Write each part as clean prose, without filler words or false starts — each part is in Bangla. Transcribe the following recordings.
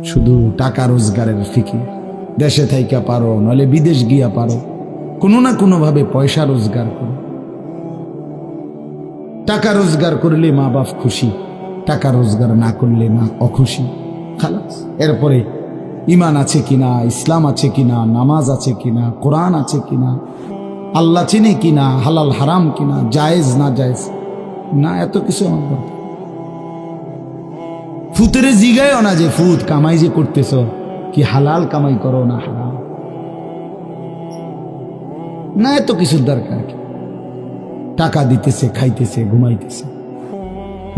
শুধু টাকা রোজগারের ফিকির। দেশে থাইকা পারো, নইলে বিদেশ গিয়া পারো, কোনো না কোনো ভাবে পয়সা রোজগার করো। টাকা রোজগার করলে মা বাপ খুশি, টাকা রোজগার না করলে মা অখুশি। খালাস। এরপরে ইমান আছে কিনা, ইসলাম আছে কিনা, নামাজ আছে কিনা, কোরআন আছে কিনা, আল্লাহ চিনে কিনা, হালাল হারাম কিনা, জায়েজ না জায়েজ না, এত কিছু আমার দরকার। ফুতের জিগায়ও না যে ফুত কামাই যে করতেছ কি হালাল কামাই করো না হারাম, না এত কিছুর দরকার কি। টাকা দিতেছে, খাইতেছে, ঘুমাইতেছে,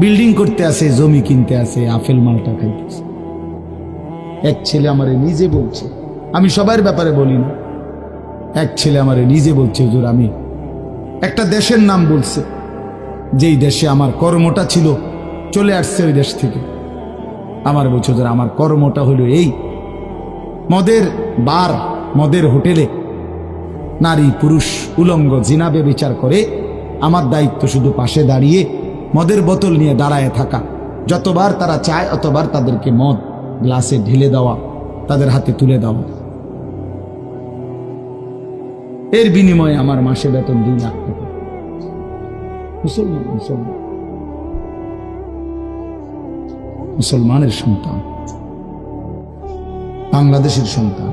বিল্ডিং করতে আসে, জমি কিনতে আসে, আপেল মালটা খাইতেছে। এক ছেলে আমারে নিজে বলছে, আমি সবার ব্যাপারে বলি না, এক ছেলে আমারে নিজে বলছে, হুজুর আমি একটা দেশের নাম বলছে, যেই দেশে আমার কর্মটা ছিল, চলে আসছে ওই দেশ থেকে। আমার বলছে, হুজুর আমার কর্মটা হলো এই, মদের বার, মদের হোটেলে নারী পুরুষ উলঙ্গ জিনাবে বিচার করে, আমার দায়িত্ব শুধু পাশে দাঁড়িয়ে মদের বোতল নিয়ে দাঁড়ায় থাকা, যতবার তারা চায় অতবার তাদেরকে মদ গ্লাসে ঢেলে দেওয়া, তাদের হাতে তুলে দেওয়া। এর বিনিময়ে আমার মাসে বেতন 2 লাখ টাকা। মুসলমান মুসলমান মুসলমানের সন্তান, বাংলাদেশের সন্তান।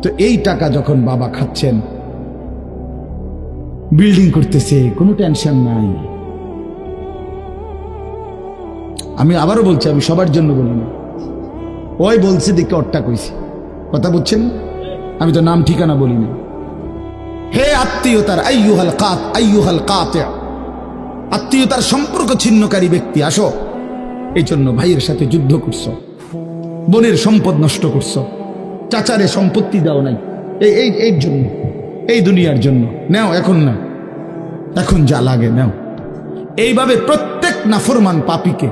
তো এই টাকা যখন বাবা খাচ্ছেন, বিল্ডিং করতেছে, কোনো টেনশন নাই। আমি আবারও বলছি, আমি সবার জন্য বলি না, ওই বলছে দেখে অট্টা কইছি, কথা বুঝছেন? আমি তো নাম ঠিকানা বলি না। হে আত্মীয়তার আইয়ুহাল কাতি', আত্মীয়তার সম্পর্ক ছিন্নকারী ব্যক্তি, আসো। এই জন্য ভাইয়ের সাথে যুদ্ধ করছো, বোনের সম্পদ নষ্ট করছো, চাচারে সম্পত্তি দাও নাই, এই জন্য, এই দুনিয়ার জন্য নাও, এখন না, এখন যা লাগে নাও। এইভাবে প্রত্যেক নাফরমান পাপীকে,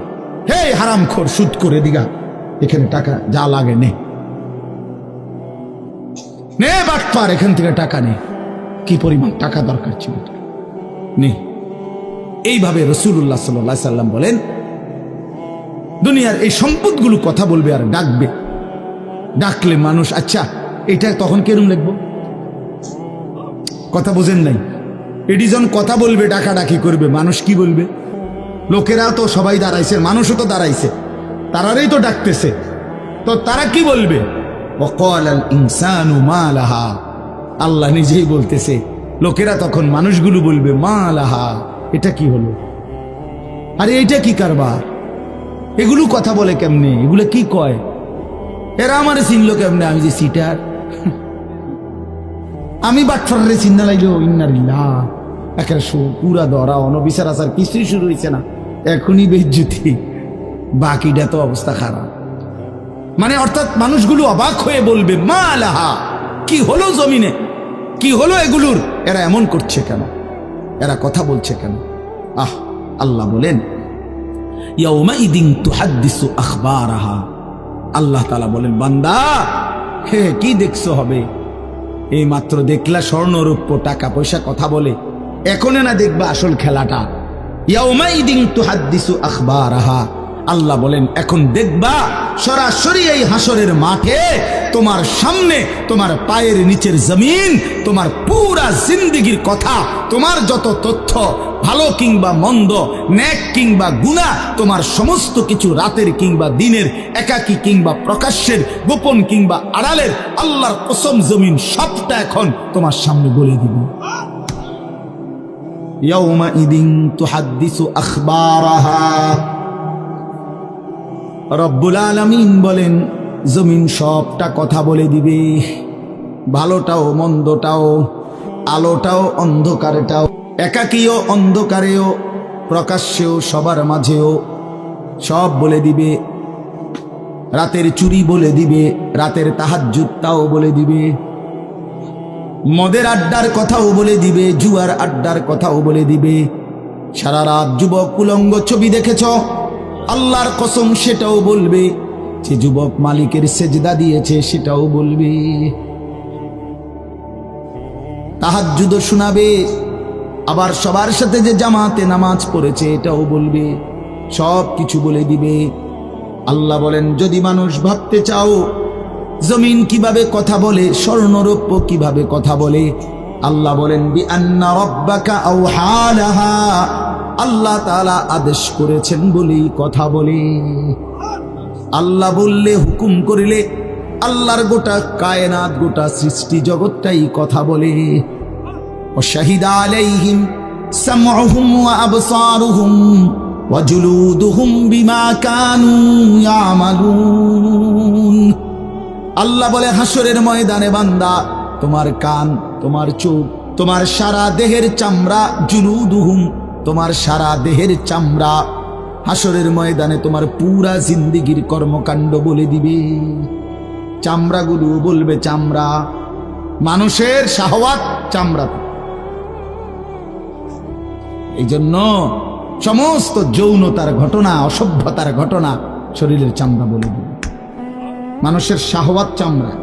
হে হারামখোর সুদ করে দিগা, এখানে টাকা যা লাগে নে, নে বাটপার, এখান থেকে টাকা নে, কি পরিমাণ টাকা দরকার ছিল নে। এইভাবে রাসূলুল্লাহ সাল্লাল্লাহু আলাইহি সাল্লাম বলেন, দুনিয়ার এই সম্পদগুলো কথা বলবে আর ডাকবে, ডাকলে মানুষ, আচ্ছা এটা তখন কেরম লিখবো, কথা বোঝেন নাই? এটি যখন কথা বলবে, ডাকাডাকি করবে, মানুষ কি বলবে? লোকেরা তো সবাই দাঁড়াইছে, মানুষও তো দাঁড়াইছে, তারারই তো ডাকতেছে, তো তারা কি বলবে? ওয়াকালাল ইনসানু মা লাহা, আল্লাহ নিজেই বলতেছে, লোকেরা তখন মানুষগুলো বলবে মা লাহা, এটা কি হলো, আরে এটা কি কারবার, এগুলো কথা বলে কেমনে, এগুলো কি কয়, এরা আমারে চিনলো কেমনে, আমি যে সিটার, আমি বাটফারে চিন্না লাগলো, ইন্নারিল্লাহ, একেবারে পুরা ধরা অনবিচার আচার কিছুই শুরু হয়েছে না, এখনই বেজ্জুতি, বাকিটা তো অবস্থা খারাপ। মানে অর্থাৎ মানুষগুলো অবাক হয়ে বলবে মা লাহা, কি হলো জমিনে, কি হলো এগুলোর, এরা এমন করছে কেন, এরা কথা বলছে কেন? আল্লাহ বলেন ইয়াউমাইদিন তুহাদ্দিসু আখবারাহা, আল্লাহ তাআলা বলেন, বান্দা হে কি দেখছো হবে, এই মাত্র দেখলা স্বর্ণ রূপ্য টাকা পয়সা কথা বলে, এখনে না দেখবা আসল খেলাটা। ইয়াউমাইদিন তুহাদ্দিসু আখবারাহা, আল্লাহ বলেন এখন দেখবা সরাসরি এই হাসরের মাঠে তোমার সামনে, তোমার পায়ের নিচের জমিন, তোমার পুরা জিন্দেগীর কথা, তোমার যত তথ্য, ভালো কিংবা মন্দ, নেক কিংবা গুনাহ, তোমার সমস্ত কিছু রাতের কিংবা দিনের, একাকী কিংবা প্রকাশ্যের, গোপন কিংবা আড়ালের, আল্লাহর কসম জমিন সবটা এখন তোমার সামনে বলে দিবে। ইয়াউমাইদিন তুহাদ্দিসু আখবারাহা, রব্বুল আলামিন বলেন জমিন সবটা কথা বলে দিবে, ভালোটাও মন্দটাও, আলোটাও অন্ধকারটাও, একাকীও অন্ধকারেও, প্রকাশ্যেও সবার মাঝেও সব বলে দিবে। রাতের চুরি বলে দিবে, রাতের তাহাজ্জুদটাও বলে দিবে, মদের আড্ডার কথাও বলে দিবে, জুয়ার আড্ডার কথাও বলে দিবে। সারা রাত যুবক উলঙ্গ ছবি দেখেছ, আল্লাহর কসম সেটাও বলবে। যে যুবক মালিকের সেজদা দিয়েছে সেটাও বলবে। তাহাজ্জুদ শোনাবে, আবার সবার সাথে যে জামাতে নামাজ পড়েছে এটাও বলবে। সব কিছু বলে দিবে। আল্লাহ বলেন, যদি মানুষ ভাবতে চাও জমিন কিভাবে কথা বলে, স্বর্ণরৌপ্য কিভাবে কথা বলে, আল্লাহ বলেন বিআন্না রাব্বাকা আওহা লাহা, আল্লাহ তাআলা আদেশ করেছেন বলেই কথা বলে। আল্লাহ বললে, হুকুম করিলে আল্লাহর গোটা কায়নাত, গোটা সৃষ্টি জগৎটাই কথা বলে। ওয়াশাহিদা আলাইহিম সামউহুম ওয়া আবসারুহুম ওয়া জুলুদুহুম বিমা কানু ইয়ামালুন। আল্লাহ বলে, হাসরের ময়দানে বান্দা, তোমার কান, তোমার চোখ, তোমার সারা দেহের চামড়া, জুলুদুহুম, তোমার সারা দেহের চামড়া, হাসরের ময়দানে তোমার পুরা জিন্দেগির কর্মকাণ্ড বলে দিবে। চামড়াগুলো বলবে, চামড়া, মানুষের শাহওয়াত চামড়া। এই জন্য সমস্ত যৌনতার ঘটনা, অসভ্যতার ঘটনা শরীরের চামড়া বলে দিবে। মানুষের শাহওয়াত চামড়া।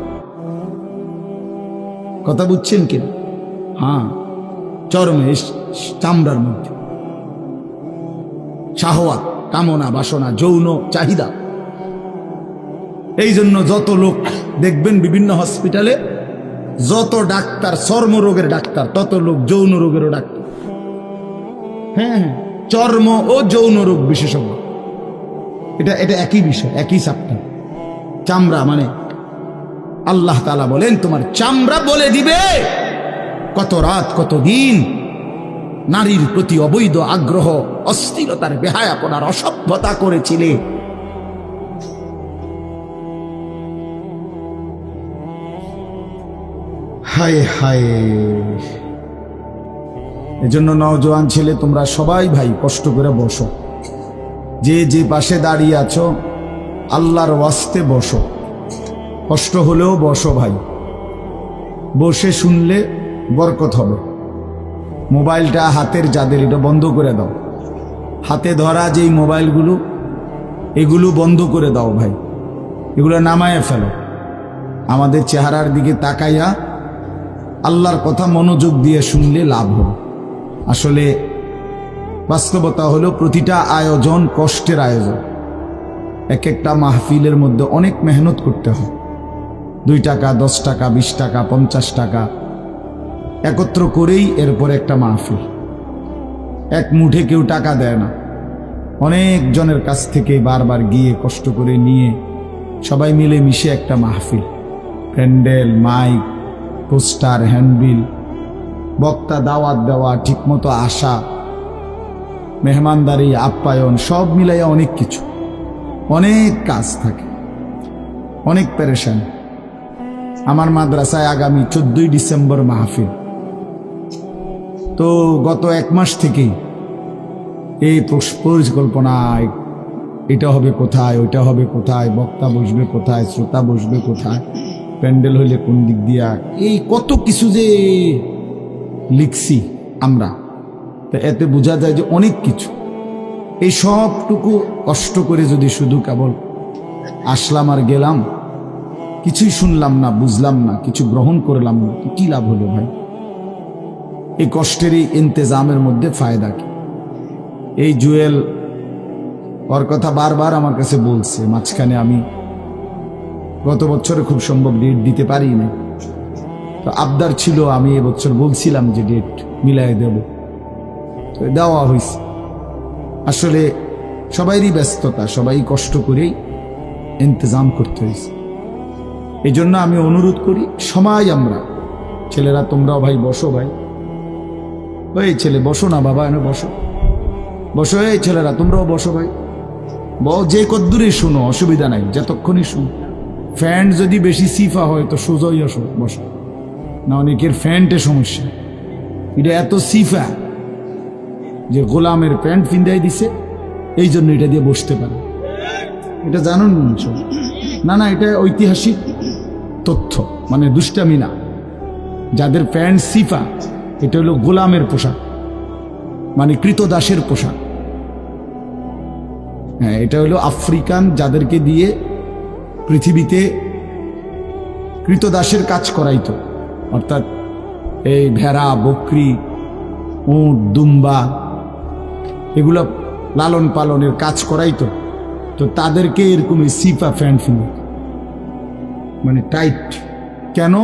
কথা বুঝছেন কিনা? হ্যাঁ, চরমে চামড়ার মধ্যে শাহওয়াত, কামনা, বাসনা, যৌন চাহিদা। এই জন্য যত লোক দেখবেন বিভিন্ন হসপিটালে, যত ডাক্তার চর্মরোগের ডাক্তার, তত লোক যৌন রোগেরও ডাক্তার। হ্যাঁ, চর্ম ও যৌন রোগ বিশেষজ্ঞ। এটা একই বিষয়, একই চ্যাপ্টার। চামড়া মানে আল্লাহ তাআলা বলেন, তোমার চামড়া বলে দিবে কত রাত, কত দিন নারীর প্রতি অবৈধ আগ্রহ, অস্থিরতার, বেহায়াপনার, অসভ্যতা করেছিলে। হায় হায়। এজন্য নওজোয়ান ছেলে, তোমরা সবাই ভাই কষ্ট করে বসো। যে যে পাশে দাঁড়িয়ে আছো, আল্লাহর ওয়াস্তে বসো। কষ্ট হলেও বসো ভাই, বসে শুনলে বরকত হবে। মোবাইলটা হাতের যাদের, এটা বন্ধ করে দাও। হাতে ধরা যেই মোবাইলগুলো, এগুলো বন্ধ করে দাও ভাই, এগুলো নামায়ে ফেলো। আমাদের চেহারার দিকে তাকাইয়া আল্লাহর কথা মনোযোগ দিয়ে শুনলে লাভ হবে। আসলে বাস্তবতা হলো, প্রতিটা আয়োজন কষ্টের আয়োজন। এক একটা মাহফিলের মধ্যে অনেক মেহনত করতে হয়। 2 টাকা, 10 টাকা, 20 টাকা, 50 টাকা একত্র করেই এরপর একটা মাহফিল। এক মুঠে কেউ টাকা দেয় না, অনেক জনের কাছ থেকে বারবার গিয়ে কষ্ট করে নিয়ে সবাই মিলে মিশে একটা মাহফিল। প্যান্ডেল, মাইক, পোস্টার, হ্যান্ডবিল, বক্তা, দাওয়াত দেওয়া, ঠিকমতো আসা, মেহমানদারি, আপ্যায়ন, সব মিলাইয়া অনেক কিছু, অনেক কাজ থাকে, অনেক পেরেশান। আমার মাদ্রাসায় আগামী 14ই ডিসেম্বর মাহফিল। তো গত 1 মাস থেকেই এই পরিকল্পনা, এটা হবে কোথায়, ওইটা হবে কোথায়, বক্তা বসবে কোথায়, শ্রোতা বসবে কোথায়, প্যান্ডেল হইলে কোন দিক দিয়া, এই কত কিছু যে লিখছি আমরা। তো এতে বোঝা যায় যে অনেক কিছু। এই সবটুকু কষ্ট করে যদি শুধু কেবল আসলাম আর গেলাম, কিছুই শুনলাম না, বুঝলাম না, কিছু গ্রহণ করলাম না, তো কি লাভ হলো ভাই? এই কষ্টের এই ইন্তেজামের মধ্যে ফায়দা কি? এই জুয়েল ওর কথা বারবার আমার কাছে বলছে। মাঝখানে আমি গত বছরে খুব সম্ভব ডেট দিতে পারি না, তো আবদার ছিল, আমি এবছর বলছিলাম যে ডেট মিলাই দেব, তো দেওয়া হয়েছে। আসলে সবাইরই ব্যস্ততা, সবাই কষ্ট করেই ইন্তজাম করতে হয়েছে। এই জন্য আমি অনুরোধ করি, সবাই আমরা, ছেলেরা তোমরাও ভাই বসো, ভাই ওই ছেলে বসো না বাবা, এনে বসো, বসো। এই ছেলেরা তোমরাও বসো ভাই, যে কদ্দুরে শুনো, অসুবিধা নাই, যতক্ষণই শুনো। ফ্যান যদি বেশি সিফা হয় তো সোজাই আসো, বসো না। অনেকের ফ্যান্টে সমস্যা, এটা এত সিফা যে গোলামের প্যান্ট ফিন্দাই দিছে, এই জন্য এটা দিয়ে বসতে পারে। এটা জানুন না? না, এটা ঐতিহাসিক তথ্য, মানে দুষ্টামি না। যাদের প্যান্ট সিফা, এটা হলো গোলামের পোশাক, মানে কৃতদাসের পোশাক। হ্যাঁ, এটা হলো আফ্রিকান, যাদেরকে দিয়ে পৃথিবীতে কৃতদাসের কাজ করাইতো, অর্থাৎ এই ভেড়া, বকরি, উট, দুম্বা, এগুলো লালন পালনের কাজ করাইতো, তো তাদেরকে এরকম সিপা প্যান্ট ফিনে, মানে টাইট, কেন?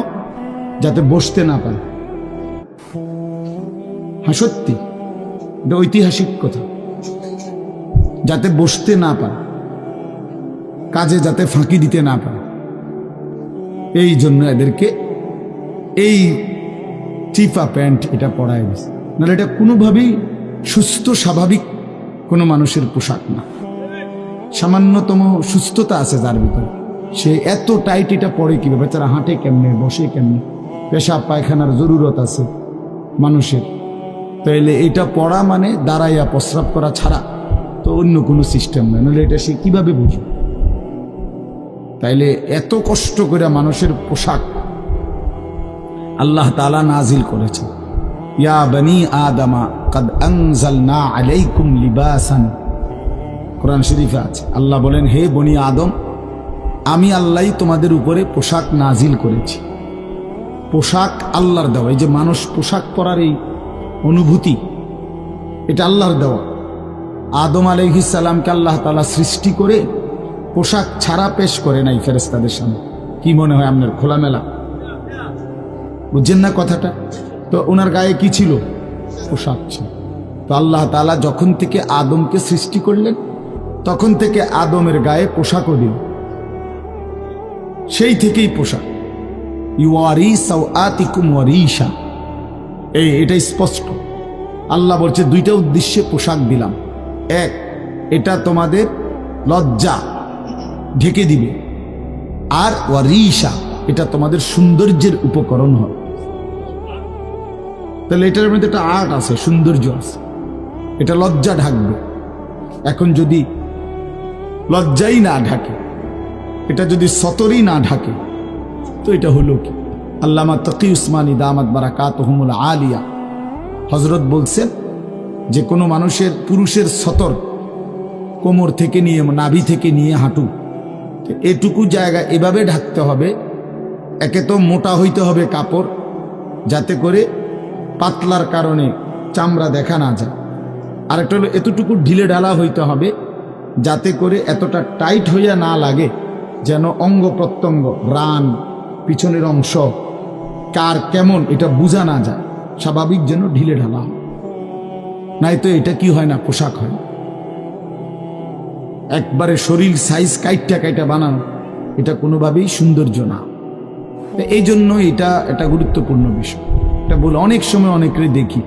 যাতে বসতে না পারে। হ্যাঁ সত্যি, এটা ঐতিহাসিক কথা, যাতে বসতে না পারে, কাজে যাতে ফাঁকি দিতে না পারে, এই জন্য এদেরকে এই চিপা প্যান্ট এটা পরায় দিচ্ছে। নাহলে এটা কোনোভাবেই সুস্থ স্বাভাবিক কোনো মানুষের পোশাক না। সামান্যতম সুস্থতা আছে যার ভিতরে, সে এত টাইট এটা পরে কিভাবে? বেচারা হাঁটে কেমনে, বসে কেমনে, পেশাব পায়খানার জরুরত আছে মানুষের, তাইলে এটা পড়া মানে দাঁড়াইয়া প্রস্রাব করা ছাড়া তো অন্য কোনো সিস্টেম নেই, নাহলে এটা সে কিভাবে বুঝবে? তাইলে এত কষ্ট করে মানুষের পোশাক আল্লাহ তাআলা নাজিল করেছে। ইয়া বনি আদমা কদ আনজালনা আলাইকুম লিবাসান, কোরআন শরীফে আছে। আল্লাহ বলেন, হে বনি আদম, আমি আল্লাহই তোমাদের উপরে পোশাক নাজিল করেছি। পোশাক আল্লাহর দেওয়া। এই যে মানুষ পোশাক পরার এই অনুভূতি, এটা আল্লাহর দেওয়া। আদম আলাইহিস সালামকে আল্লাহ তাআলা সৃষ্টি করে পোশাক ছাড়া পেশ করে নাই ফেরেশতাদের সামনে। কি মনে হয় আপনার? খোলামেলা, বুঝছেন না কথাটা? তো ওনার গায়ে কি ছিল? পোশাক ছিল। তো আল্লাহ তাআলা যখন থেকে আদমকে সৃষ্টি করলেন, তখন থেকে আদমের গায়ে পোশাকও দিল, সেই থেকেই পোশাক। ইউয়ারি সাওআতিকুম ওয়ারিশা, এটা স্পষ্ট। আল্লাহ বলছে দুইটা উদ্দেশ্যে পোশাক দিলাম। এক, এটা তোমাদের লজ্জা ঢেকে দিবে, আর ওয়ারিশা, এটা তোমাদের সৌন্দর্যের উপকরণ হবে। তাহলে এটার মধ্যে একটা আর্ট আছে, সৌন্দর্য আছে, এটা লজ্জা ঢাকবে। এখন যদি লজ্জাই না ঢাকে, এটা যদি সতরই না ঢাকে, তো এটা হলো কি? আল্লামা তকি উসমানী দামাত বারাকাতুহুমুল আলিয়া হযরত বলছেন যে কোনো মানুষের, পুরুষের সতর কোমর থেকে নিয়ে, নাভি থেকে নিয়ে হাঁটু, এটুকু জায়গা এভাবে ঢাকতে হবে। একে তো মোটা হইতে হবে কাপড়, যাতে করে পাতলার কারণে চামড়া দেখা না যায়। আরেকটা হলো এতটুকু ঢিলে ঢালা হইতে হবে, যাতে করে এতটা টাইট হইয়া না লাগে, যেন অঙ্গ প্রত্যঙ্গ, রান, পিছনের অংশ কার কেমন এটা বোঝা না যায়। স্বাভাবিক যেন ঢিলে ঢালা, নাই তো এটা কি হয় না, পোশাক হয়। একবারে শরীর সাইজ কাইটা কাইটা বানানো, এটা কোনোভাবেই সৌন্দর্য না। এই জন্য এটা একটা গুরুত্বপূর্ণ বিষয়। এটা বলে অনেক সময় অনেকেরই দেখি,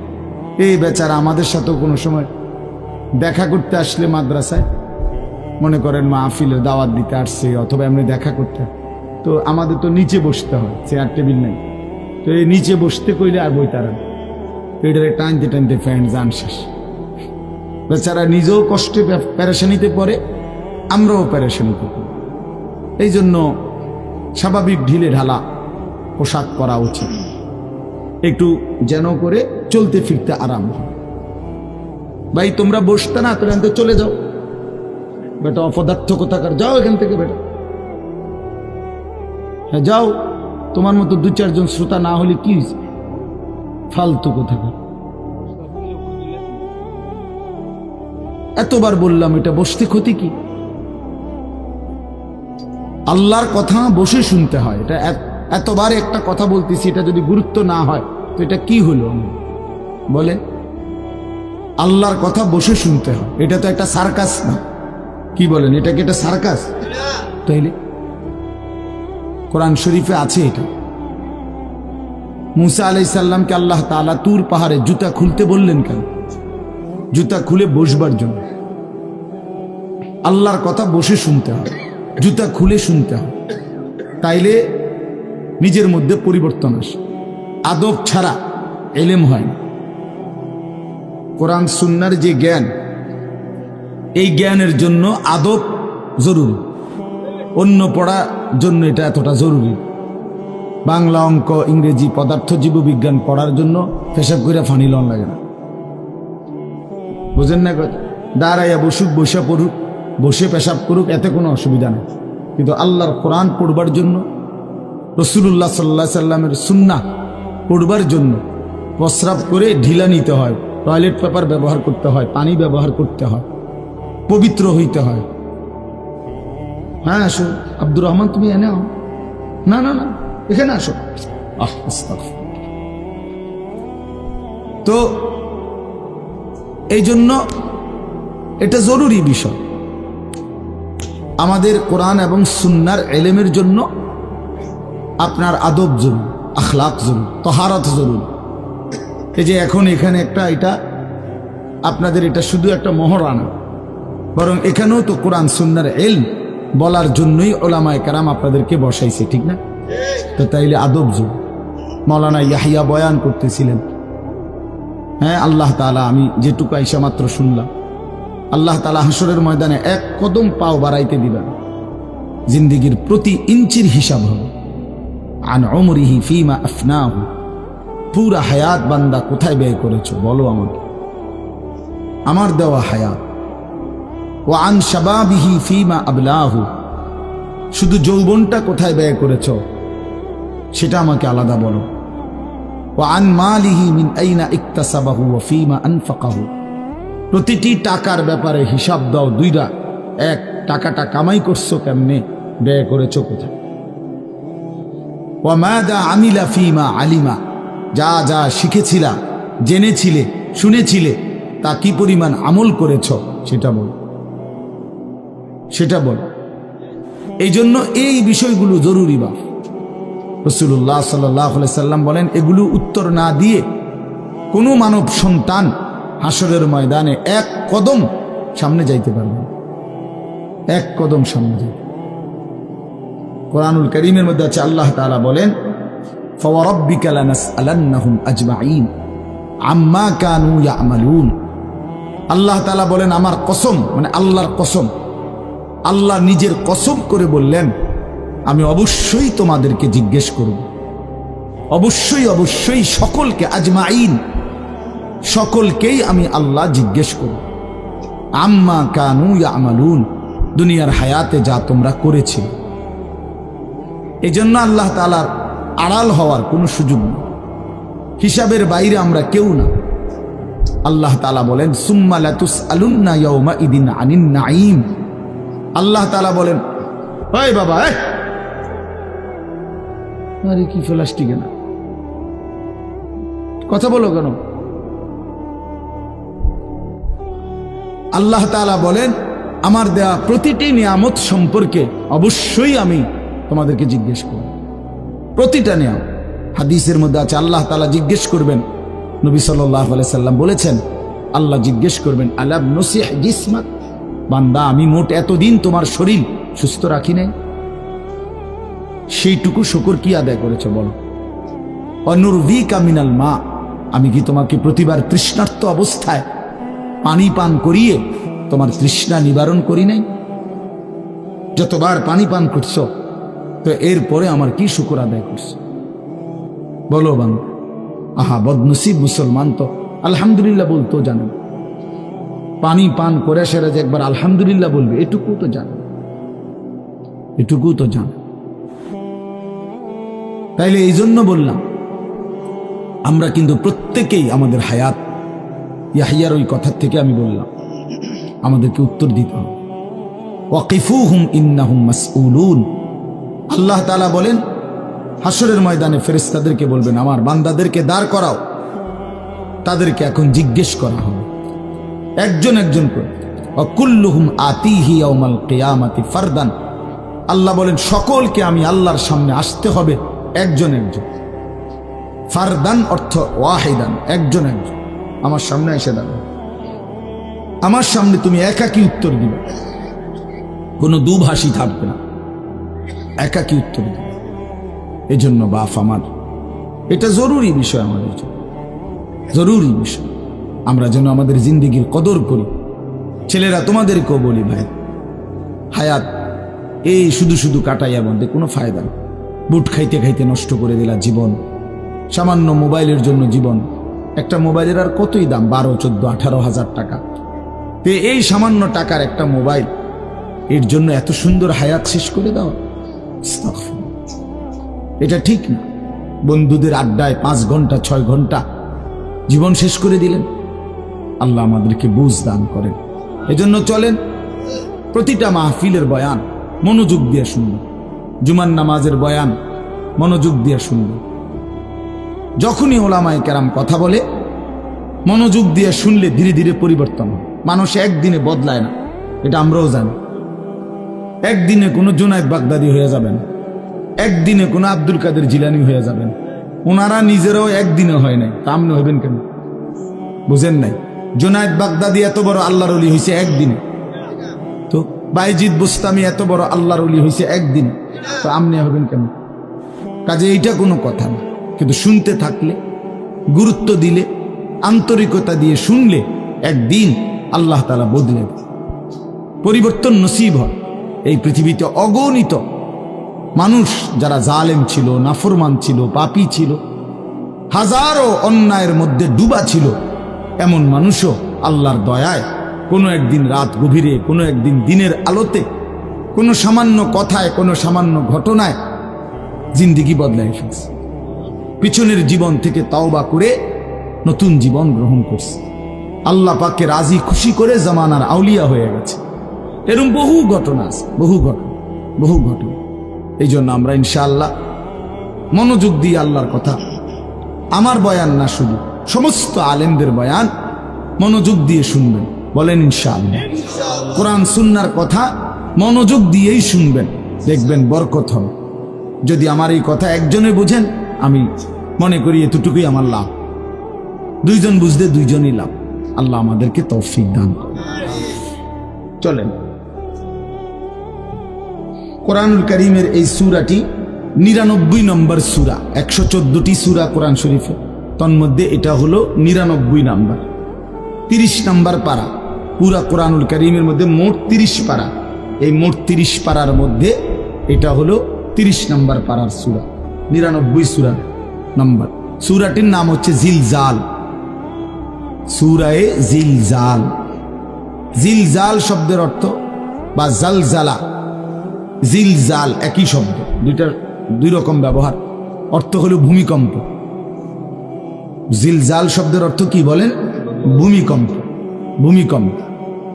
এই বেচারা আমাদের সাথেও কোনো সময় দেখা করতে আসলে মাদ্রাসায়, মনে করেন মাহফিলের দাওয়াত দিতে আসছে অথবা এমনি দেখা করতে, তো আমাদের তো নিচে বসতে হয়, চেয়ার টেবিল নাই। তো এই নিচে বসতে কইলে আর বই তারা পেটারে টানতে টানতে ফ্যান যান শেষ। বেচারা নিজেও কষ্টে প্যারেশানিতে পড়ে, আমরাও প্যারেশানিতে পড়ি। এই জন্য স্বাভাবিক ঢিলে ঢালা পোশাক পরা উচিত, একটু যেন করে চলতে ফিরতে আরাম হয়। ভাই তোমরা বসতে না, তোরা এখান চলে যাও বেটা, অপদার্থ কোথাকার, যাও এখান থেকে বেটা। হ্যাঁ যাও, তোমার মতো দু চারজন শ্রোতা না হলে কি ফালতু কোথাকার। এতবার বললাম, এটা বসতে ক্ষতি কি? আল্লাহর কথা বসে শুনতে হয়। এটা এতবার একটা কথা বলতেছি, এটা যদি গুরুত্ব না হয় তো এটা কি হলো বলে? আল্লাহর কথা বসে শুনতে হয়, এটা তো একটা সার্কাস না। কি বলেন, এটা কি একটা সার্কাস? তাইলে কোরআন শরীফে আছে এটা। মুসা আলাইহিস সালামকে আল্লাহ তাআলা তুর পাহাড়ে জুতা খুলতে বললেন কেন? জুতা খুলে বসবার জন্য। আল্লাহর কথা বসে শুনতে হয়, জুতা খুলে শুনতে হয়, তাইলে নিজের মধ্যে পরিবর্তন আসে। আদব ছাড়া ইলম হয় না। কোরআন সুন্নাহর যে জ্ঞান, এই জ্ঞানের জন্য আদব জরুরি। অন্য পড়ার জন্য এটা এতটা জরুরি। বাংলা, অঙ্ক, ইংরেজি, পদার্থ, জীববিজ্ঞান পড়ার জন্য পেশাব করে ফানি লন লাগে না, বুঝেন না? দাঁড়াইয়া বসুক, বসে পড়ুক, বসে পেশাব করুক, এতে কোনো অসুবিধা নেই। কিন্তু আল্লাহর কোরআন পড়বার জন্য, রাসূলুল্লাহ সাল্লাল্লাহু আলাইহি সাল্লামের সুন্নাহ পড়বার জন্য প্রস্রাব করে ঢিলা নিতে হয়, টয়লেট পেপার ব্যবহার করতে হয়, পানি ব্যবহার করতে হয়। পবিত্র হইতে হয়। হ্যাঁ আসো আব্দুর রহমান, তুমি এনে আও। না না না, এখানে আসো। তো এই জন্য এটা জরুরি বিষয়। আমাদের কোরআন এবং সুন্নার এলেমের জন্য আপনার আদব জরুরি, আখলাক জরুরি, তহারত জরুরি। এই যে এখন এখানে একটা, এটা আপনাদের এটা শুধু একটা মহড়া না, বরং এখানেও তো কোরআন সুন্নার এলম বলার জন্যই ওলামায়ে কেরাম আপনাদেরকে বসাইছে, ঠিক না? তো তাইলে আদব জরুরি। মাওলানা ইয়াহিয়া বয়ান করতেছিলেন, হ্যাঁ আল্লাহ তাআলা, আমি যেটুকু আইসা মাত্র শুনলাম, আল্লাহ তাআলা হাসরের ময়দানে এক কদম পাও বাড়াইতে দিবেন, জিন্দেগির প্রতি ইঞ্চির হিসাব হবে। আন উমরিহি ফীমা আফনাহু, পুরা হায়াত বান্দা কোথায় ব্যয় করেছো বলো আমাকে, আমার দেওয়া হায়াত। ওয়া আন শাবাবিহি ফীমা আবলাহু, শুধু যৌবনটা কোথায় ব্যয় করেছো সেটা আমাকে আলাদা বলো। ওয়া আন মালিহি মিন আইনা ইকতাসাবাহু ওয়া ফীমা আনফাকাহু, প্রতিটি টাকার ব্যাপারে হিসাব দাও দুইটা। এক, টাকাটা কামাই করছো কেমনে, ব্যয় করেছো কোথায়। ওয়া মাযা আমিলা ফীমা আলিমা, যা যা শিখেছিলা, জেনেছিলে, শুনেছিলে, তা কি পরিমাণ আমল করেছো সেটা বল, সেটা বল। এই জন্য এই বিষয়গুলো জরুরি। বা রাসূলুল্লাহ সাল্লাল্লাহু আলাইহি সাল্লাম বলেন, এগুলো উত্তর না দিয়ে কোনো মানব সন্তান হাসরের ময়দানে এক কদম সামনে যাইতে পারবে, এক কদম সামনে যাইতে। কোরআনুল কারীমের মধ্যে আছে, আল্লাহ তাআলা বলেন, ফাওয়ারাব্বিকা লানাসআলান্নাহুম আজমাইন আম্মা কানু ইয়ামালুন। আল্লাহ তাআলা বলেন, আমার কসম, মানে আল্লাহর কসম, আল্লাহ নিজের কসম করে বললেন, আমি অবশ্যই তোমাদেরকে জিজ্ঞেস করব, অবশ্যই অবশ্যই সকলকে, আজমাইন, সকলকেই আমি আল্লাহ জিজ্ঞেস করব, আম্মা কানু ইয়ামালুন, দুনিয়ার হায়াতে যা তোমরা করেছিলে। এই জন্য আল্লাহ তাআলার আড়াল হওয়ার কোনো সুযোগ নেই, হিসাবের বাইরে আমরা কেউ না। আল্লাহ তাআলা বলেন, সুম্মা লাতুসআলুন্না ইয়াউমা ইদিন আনিন নাঈম। আল্লাহ তাআলা বলেন, ওই বাবা, আরে কি প্লাস্টিকে না কথা বলো কেন? আল্লাহ তাআলা বলেন, আমার দেয়া প্রতিটি নিয়ামত সম্পর্কে অবশ্যই আমি তোমাদেরকে জিজ্ঞেস করব, প্রতিটা নিয়ামত। হাদিসের মধ্যে আছে, আল্লাহ তাআলা জিজ্ঞেস করবেন, নবী সাল্লাল্লাহু আলাইহি সাল্লাম বলেছেন, আল্লাহ জিজ্ঞেস করবেন, আলাম নসিহ জিসমাক, বান্দা আমি মোট এতদিন তোমার শরীর সুস্থ রাখি নাই, সেইটুকু শুকর কি আদায় করেছো বলো। অনুরভিকা মিনাল মা, আমি কি তোমাকে প্রতিবার তৃষ্ণার্ত অবস্থায় পানি পান করিয়ে তোমার তৃষ্ণা নিবারণ করি নাই? যতবার পানি পান করছো, তো এরপরে আমার কি শুকর আদায় করছো বলো বান্দা। আহা বদনসিব মুসলমান তো আলহামদুলিল্লাহ বলতেও জানে, পানি পান করে সেরা যে একবার আলহামদুলিল্লাহ বলবে, এটুকু তো জানে, এটুকু তো জানে। তাইলে এই জন্য বললাম, আমরা কিন্তু প্রত্যেকেই আমাদের হায়াত, ইয়াহিয়ার ওই কথার থেকে আমি বললাম, আমাদেরকে উত্তর দিতে হবে। ওয়াকিফুহুম ইন্নাহুম মাসউলুন। আল্লাহ তাআলা বলেন, হাসরের ময়দানে ফেরেশতাদেরকে বলবেন, আমার বান্দাদেরকে দাঁড় করাও, তাদেরকে এখন জিজ্ঞেস করা হবে একজন একজন করে। ওয়াকুল্লুহুম আতিহি ইয়াউমাল কিয়ামাতি ফারদান। আল্লাহ বলেন, সকলকে আমি আল্লাহর সামনে আসতে হবে একজন একজন। ফারদান অর্থ ওয়াহিদান, একজন একজন আমার সামনে এসে দাঁড়াবে, আমার সামনে তুমি একাকী উত্তর দিবে, কোনো দুভাষী থাকবে না, একাকী উত্তর দিবে। এই জন্য বাপ আমার, এটা জরুরি বিষয়, আমাদের জন্য জরুরি বিষয়। আমরা যেন আমাদের জিন্দেগির কদর করি। ছেলেরা তোমাদেরকেও বলি, ভাই, হায়াত এই শুধু শুধু কাটাইয়া বন্ধে কোনো ফায়দা নেই। বুট খাইতে খাইতে নষ্ট করে দিলা জীবন, সামান্য মোবাইলের জন্য জীবন। একটা মোবাইলের আর কতই দাম, 12, 14, 18 হাজার টাকা। তো এই সামান্য টাকার একটা মোবাইল, এর জন্য এত সুন্দর হায়াত শেষ করে দাও, এটা ঠিক না। বন্ধুদের আড্ডায় 5 ঘন্টা 6 ঘন্টা জীবন শেষ করে দিলেন। আল্লাহ আমাদেরকে বুঝ দান করেন। এজন্য চলেন প্রতিটা মাহফিলের বয়ান মনোযোগ দিয়ে শুনবেন, জুমার নামাজের বয়ান মনোযোগ দিয়ে শুনবেন। যখনই ওলামায়ে কেরাম কথা বলে মনোযোগ দিয়ে শুনলে ধীরে ধীরে পরিবর্তন হয়। মানুষ একদিনে বদলায় না, এটা আমরাও জানি। একদিনে কোনো জুনায়েদ বাগদাদি হয়ে যাবেন, একদিনে কোনো আব্দুল কাদের জিলানী হয়ে যাবেন। ওনারা নিজেরাও একদিনে হয় নাই, তা আপনি হইবেন কেন? বুঝেন নাই? জুনায়েদ বাগদাদি এত বড় আল্লাহর ওলি হয়েছে একদিনে, তো বাইজিদ বুস্তামি এত বড় আল্লাহর ওলি হয়েছে একদিনে, তো আপনি হবেন কেন? কাজে এইটা কোনো কথা না। কিন্তু শুনতে থাকলে, গুরুত্ব দিলে, আন্তরিকতা দিয়ে শুনলে একদিন আল্লাহ তাআলা বদলে দেয়, পরিবর্তন নসিব হয়। এই পৃথিবীতে অগণিত মানুষ যারা জালেম ছিল, নাফরমান ছিল, পাপী ছিল, হাজারো অন্যায়ের মধ্যে ডুবা ছিল, এমন মানুষও আল্লাহর দয়ায় কোনো একদিন রাত গভীরে, কোনো একদিন দিনের আলোতে, কোনো সামান্য কথায়, কোনো সামান্য ঘটনায় জিন্দেগি বদলায় ফেলছে। পিছনের জীবন থেকে তাওবা করে নতুন জীবন গ্রহণ করছে, আল্লাহ পাককে রাজি খুশি করে জামানার আউলিয়া হয়ে গেছে। এরকম বহু ঘটনা আছে, বহু ঘটনা। এই জন্য আমরা ইনশাআল্লাহ মনোযোগ দিয়ে আল্লাহর কথা, আমার বয়ান না শুধু সমস্ত আলেমদের বয়ান মনোযোগ দিয়ে শুনবেন। বলেন ইনশাআল্লাহ। কোরআন সুন্নাহর কথা মনোযোগ দিয়েই শুনবেন, দেখবেন বরকত হবে। যদি আমার এই কথা একজনে বুঝেন, আমি মনে করি এতটুকুই আমার লাভ। দুইজন বুঝলে দুইজনই লাভ। আল্লাহ আমাদেরকে তৌফিক দান করুন। চলেন, কোরআনুল কারীমের এই সূরাটি 99 নম্বর সূরা। 114টি সূরা কোরআন শরীফে, তন্মধ্যে এটা হলো 99 নাম্বার, 30 নাম্বার পারা। পুরা কোরআনুল কারীমের মধ্যে মোট 30 পারা। এই মোট 30 পারার মধ্যে এটা হলো 30 নাম্বার পারার সূরা, 99 সূরা নাম্বার। সূরাটির নাম হচ্ছে জিলজাল, সূরায়ে জিলজাল। জিলজাল শব্দের অর্থ বা জালজালা, জিলজাল একই শব্দ, দুইটার দুই রকম ব্যবহার। অর্থ হলো ভূমিকম্প। জিলজাল শব্দের অর্থ কি বলেন? ভূমিকম্প। ভূমিকম্প,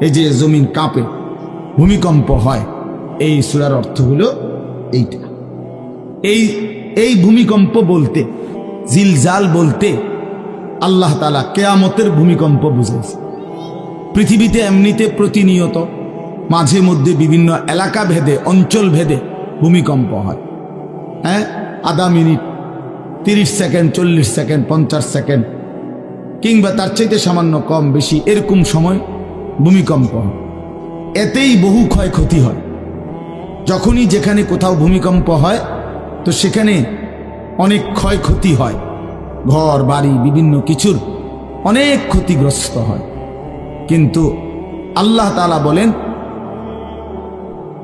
এই যে জমিন কাঁপে, ভূমিকম্প হয়, এই সূরার অর্থ হলো এইটা। এই ভূমিকম্প বলতে, জিলজাল বলতে আল্লাহ তাআলা কিয়ামতের ভূমিকম্প বুঝাইছে। পৃথিবীতে এমনিতে প্রতিনিয়ত মাঝে মধ্যে বিভিন্ন এলাকা ভেদে, অঞ্চল ভেদে ভূমিকম্প হয়। হ্যাঁ, আধা মিনিট, 30 সেকেন্ড, 40 সেকেন্ড, 50 সেকেন্ড, কিংবা তার চাইতে সামান্য কম বেশি এরকম সময় ভূমিকম্প হয়। এতেই বহু ক্ষয়ক্ষতি হয়। যখনই যেখানে কোথাও ভূমিকম্প হয়, তো সেখানে অনেক ক্ষয়ক্ষতি হয়, ঘর বাড়ি বিভিন্ন কিছুর অনেক ক্ষতিগ্রস্ত হয়। কিন্তু আল্লাহ তাআলা বলেন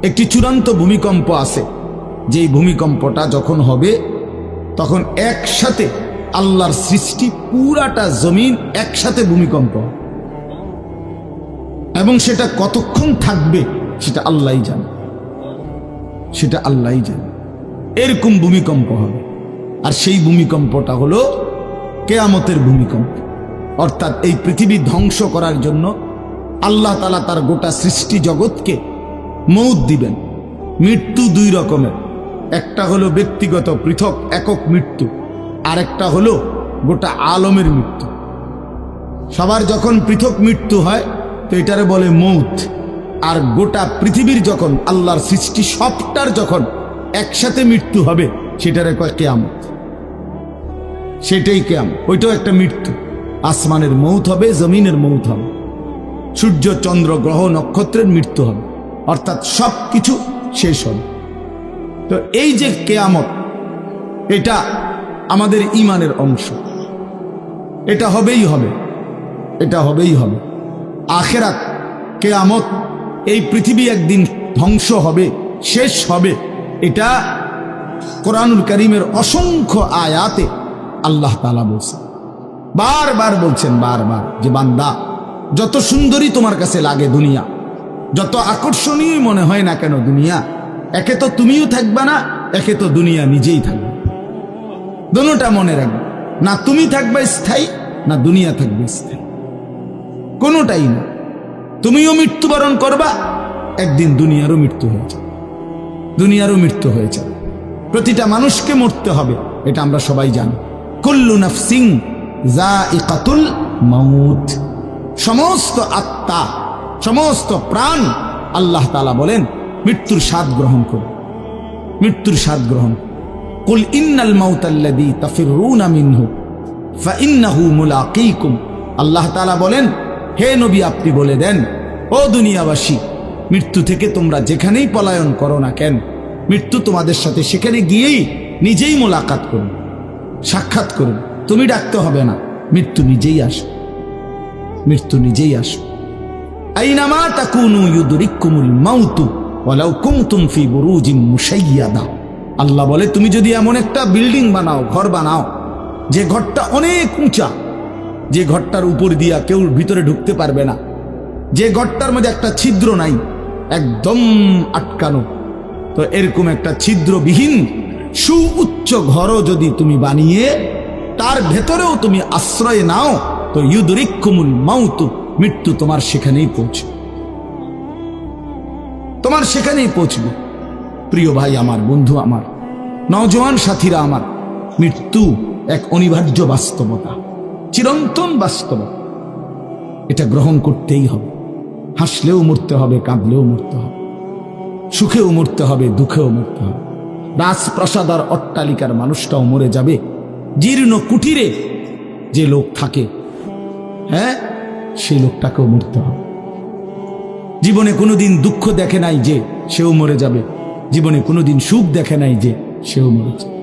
একটি চূড়ান্ত ভূমিকম্প আছে, যেই ভূমিকম্পটা যখন হবে তখন একসাথে আল্লাহর সৃষ্টি পুরাটা জমিন একসাথে ভূমিকম্প, এবং সেটা কতক্ষণ থাকবে সেটা আল্লাহই জানে, সেটা আল্লাহই জানে। এরকম ভূমিকম্প হবে। আর সেই ভূমিকম্পটা হলো কিয়ামতের ভূমিকম্প। অর্থাৎ এই পৃথিবী ধ্বংস করার জন্য আল্লাহ তাআলা তার গোটা সৃষ্টি জগৎকে মৌত দিবেন। মৃত্যু দুই রকমের, একটা হলো ব্যক্তিগত পৃথক একক মৃত্যু, আর একটা হলো গোটা আলমের মৃত্যু। সবার যখন পৃথক মৃত্যু হয় তো এটারে বলে মৌত। আর গোটা পৃথিবীর যখন আল্লাহর সৃষ্টি সবটার যখন একসাথে মৃত্যু হবে সেটারে কয় কিয়ামত। সেটাই কিয়ামত, ওইটাও একটা মৃত্যু। আসমানের মৌত হবে, জমিনের মৌত হবে, সূর্য চন্দ্র গ্রহ নক্ষত্রের মৃত্যু হবে, অর্থাৎ সব কিছু শেষ হবে। তো এই যে কিয়ামত, এটা আমাদের ঈমানের অংশ, এটা হবেই হবে, এটা হবেই হবে। আখিরাত, কিয়ামত, এই পৃথিবী একদিন ধ্বংস হবে, শেষ হবে, এটা কোরআনুল কারীমের অসংখ্য আয়াতে আল্লাহ তাআলা বলছেন, বারবার বলছেন, বারবার, যে বান্দা যত সুন্দরী তোমার কাছে লাগে দুনিয়া, যত আকর্ষণীয় মনে হয় না কেন দুনিয়া, একে তো তুমিও থাকবে না, একে তো দুনিয়া নিজেই থাকবে। দুটোটা মনে রাখবে, না তুমি থাকবে স্থায়ী, না দুনিয়া থাকবে স্থায়ী, কোনোটাই না। তুমিও মৃত্যুবরণ করবা, একদিন দুনিয়ারও মৃত্যু হয়ে যাবে, দুনিয়ারও মৃত্যু হয়ে যাবে। প্রতিটা মানুষকে মরতে হবে, এটা আমরা সবাই জানি। কুল্লু নাফসিন যায়িকাতুল মাউত, সমস্ত আত্মা, সমস্ত প্রাণ, আল্লাহ তাআলা বলেন মৃত্যুর স্বাদ গ্রহণ করো, মৃত্যুর স্বাদ গ্রহণ। কুল ইন্নাল মাউতাল্লাযী তাফিররুনা মিনহু ফাইন্নাহু মুলাকীকুম, আল্লাহ তাআলা বলেন হে নবী আপনি বলে দেন, ও দুনিয়াবাসী, মৃত্যু থেকে তোমরা যেখানেই পলায়ন করো না কেন, মৃত্যু তোমাদের সাথে সেখানে গিয়েই নিজেই মোলাকাত করবে, সাক্ষাৎ করবে। তুমি ডাকতে হবে না, মৃত্যু নিজেই আসে, মৃত্যু নিজেই আসে। আইনামা তাকুনু ইউদরিকুমুল মাউতু ওয়ালাউ কুনতুম ফি বুরুজিন মুশাইয়াদা, আল্লাহ বলে তুমি যদি এমন একটা বিল্ডিং বানাও, ঘর বানাও, যে ঘরটা অনেক উঁচা, যে ঘরটার উপর দিয়া কেউ ভিতরে ঢুকতে পারবে না, যে ঘরটার মধ্যে একটা ছিদ্র নাই, একদম আটকানো, তো এরকম একটা ছিদ্রবিহীন সুউচ্চ ঘরও যদি তুমি বানিয়ে তার ভেতরেও তুমি আশ্রয় নাও, তো ইউদরিকুমুল মাউতু, মৃত্যু তোমার সেখানেই পৌঁছবে, তোমার সেখানেই পৌঁছবে। প্রিয় ভাই আমার, বন্ধু আমার, নওজোয়ান সাথীরা আমার, মৃত্যু এক অনিবার্য বাস্তবতা, চিরন্তন বাস্তবতা, এটা গ্রহণ করতেই হবে। হাসলেও মরতে হবে, কাঁদলেও মরতে হবে, সুখেও মরতে হবে, দুঃখেও মরতে হবে। রাজপ্রাসাদ আর অট্টালিকার মানুষটাও মরে যাবে, জীর্ণ কুটিরে যে লোক থাকে, হ্যাঁ, সেই লোকটাকেও মরতে হবে। জীবনে কোনোদিন দুঃখ দেখে নাই যে, সেও মরে যাবে। জীবনে কোনোদিন সুখ দেখে নাই যে, সেও মরে যাবে,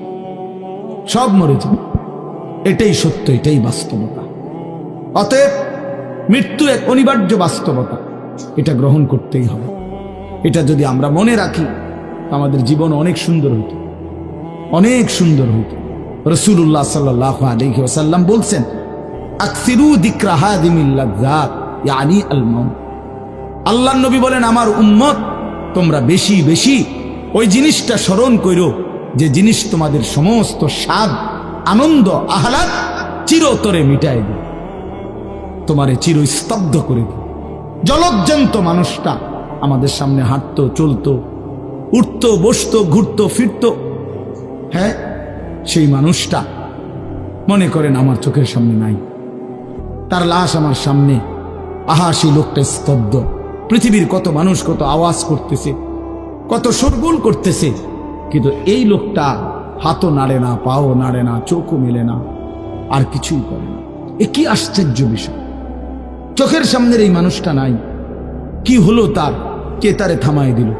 সব মরে যাবে। এটাই সত্য, এটাই বাস্তবতা। অতএব মৃত্যু এক অনিবার্য বাস্তবতা, এটা গ্রহণ করতেই হবে। এটা যদি আমরা মনে রাখি, আমাদের জীবন অনেক সুন্দর হইত, অনেক সুন্দর হইত। রাসূলুল্লাহ সাল্লাল্লাহু আলাইহি ওয়াসাল্লাম বলছেন, আকসিরু যিকরা হাদিমিল লাযযাত ইয়ানি আল মাউত। আল্লাহর নবী বলেন, আমার উম্মত তোমরা বেশি বেশি ওই জিনিসটা স্মরণ করো, যে জিনিস তোমাদের সমস্ত স্বাদ, আনন্দ, আহ্লাদ চিরতরে মিটায় দেবে, তোমারে চিরস্তব্ধ করে দেবে। জলজ্জান্ত মানুষটা আমাদের সামনে হাঁটতো, চলতো, উঠতো, বসতো, ঘুরতো, ফিরতো, হ্যাঁ, সেই মানুষটা মনে করেন আমার চোখের সামনে নাই, তার লাশ আমার সামনে, আহা সেই লোকটা স্তব্ধ। পৃথিবীর কত মানুষ কত আওয়াজ করতেছে, কত শোরগোল করতেছে, কিন্তু এই লোকটা হাতও নাড়ে না, পাও নাড়ে না, চোখও মেলে না, আর কিছুই করে না। এ কি আশ্চর্য বিষয়! চোখের সামনের এই মানুষটা নাই, কি হলো তার? কে তারে থামায় দিল?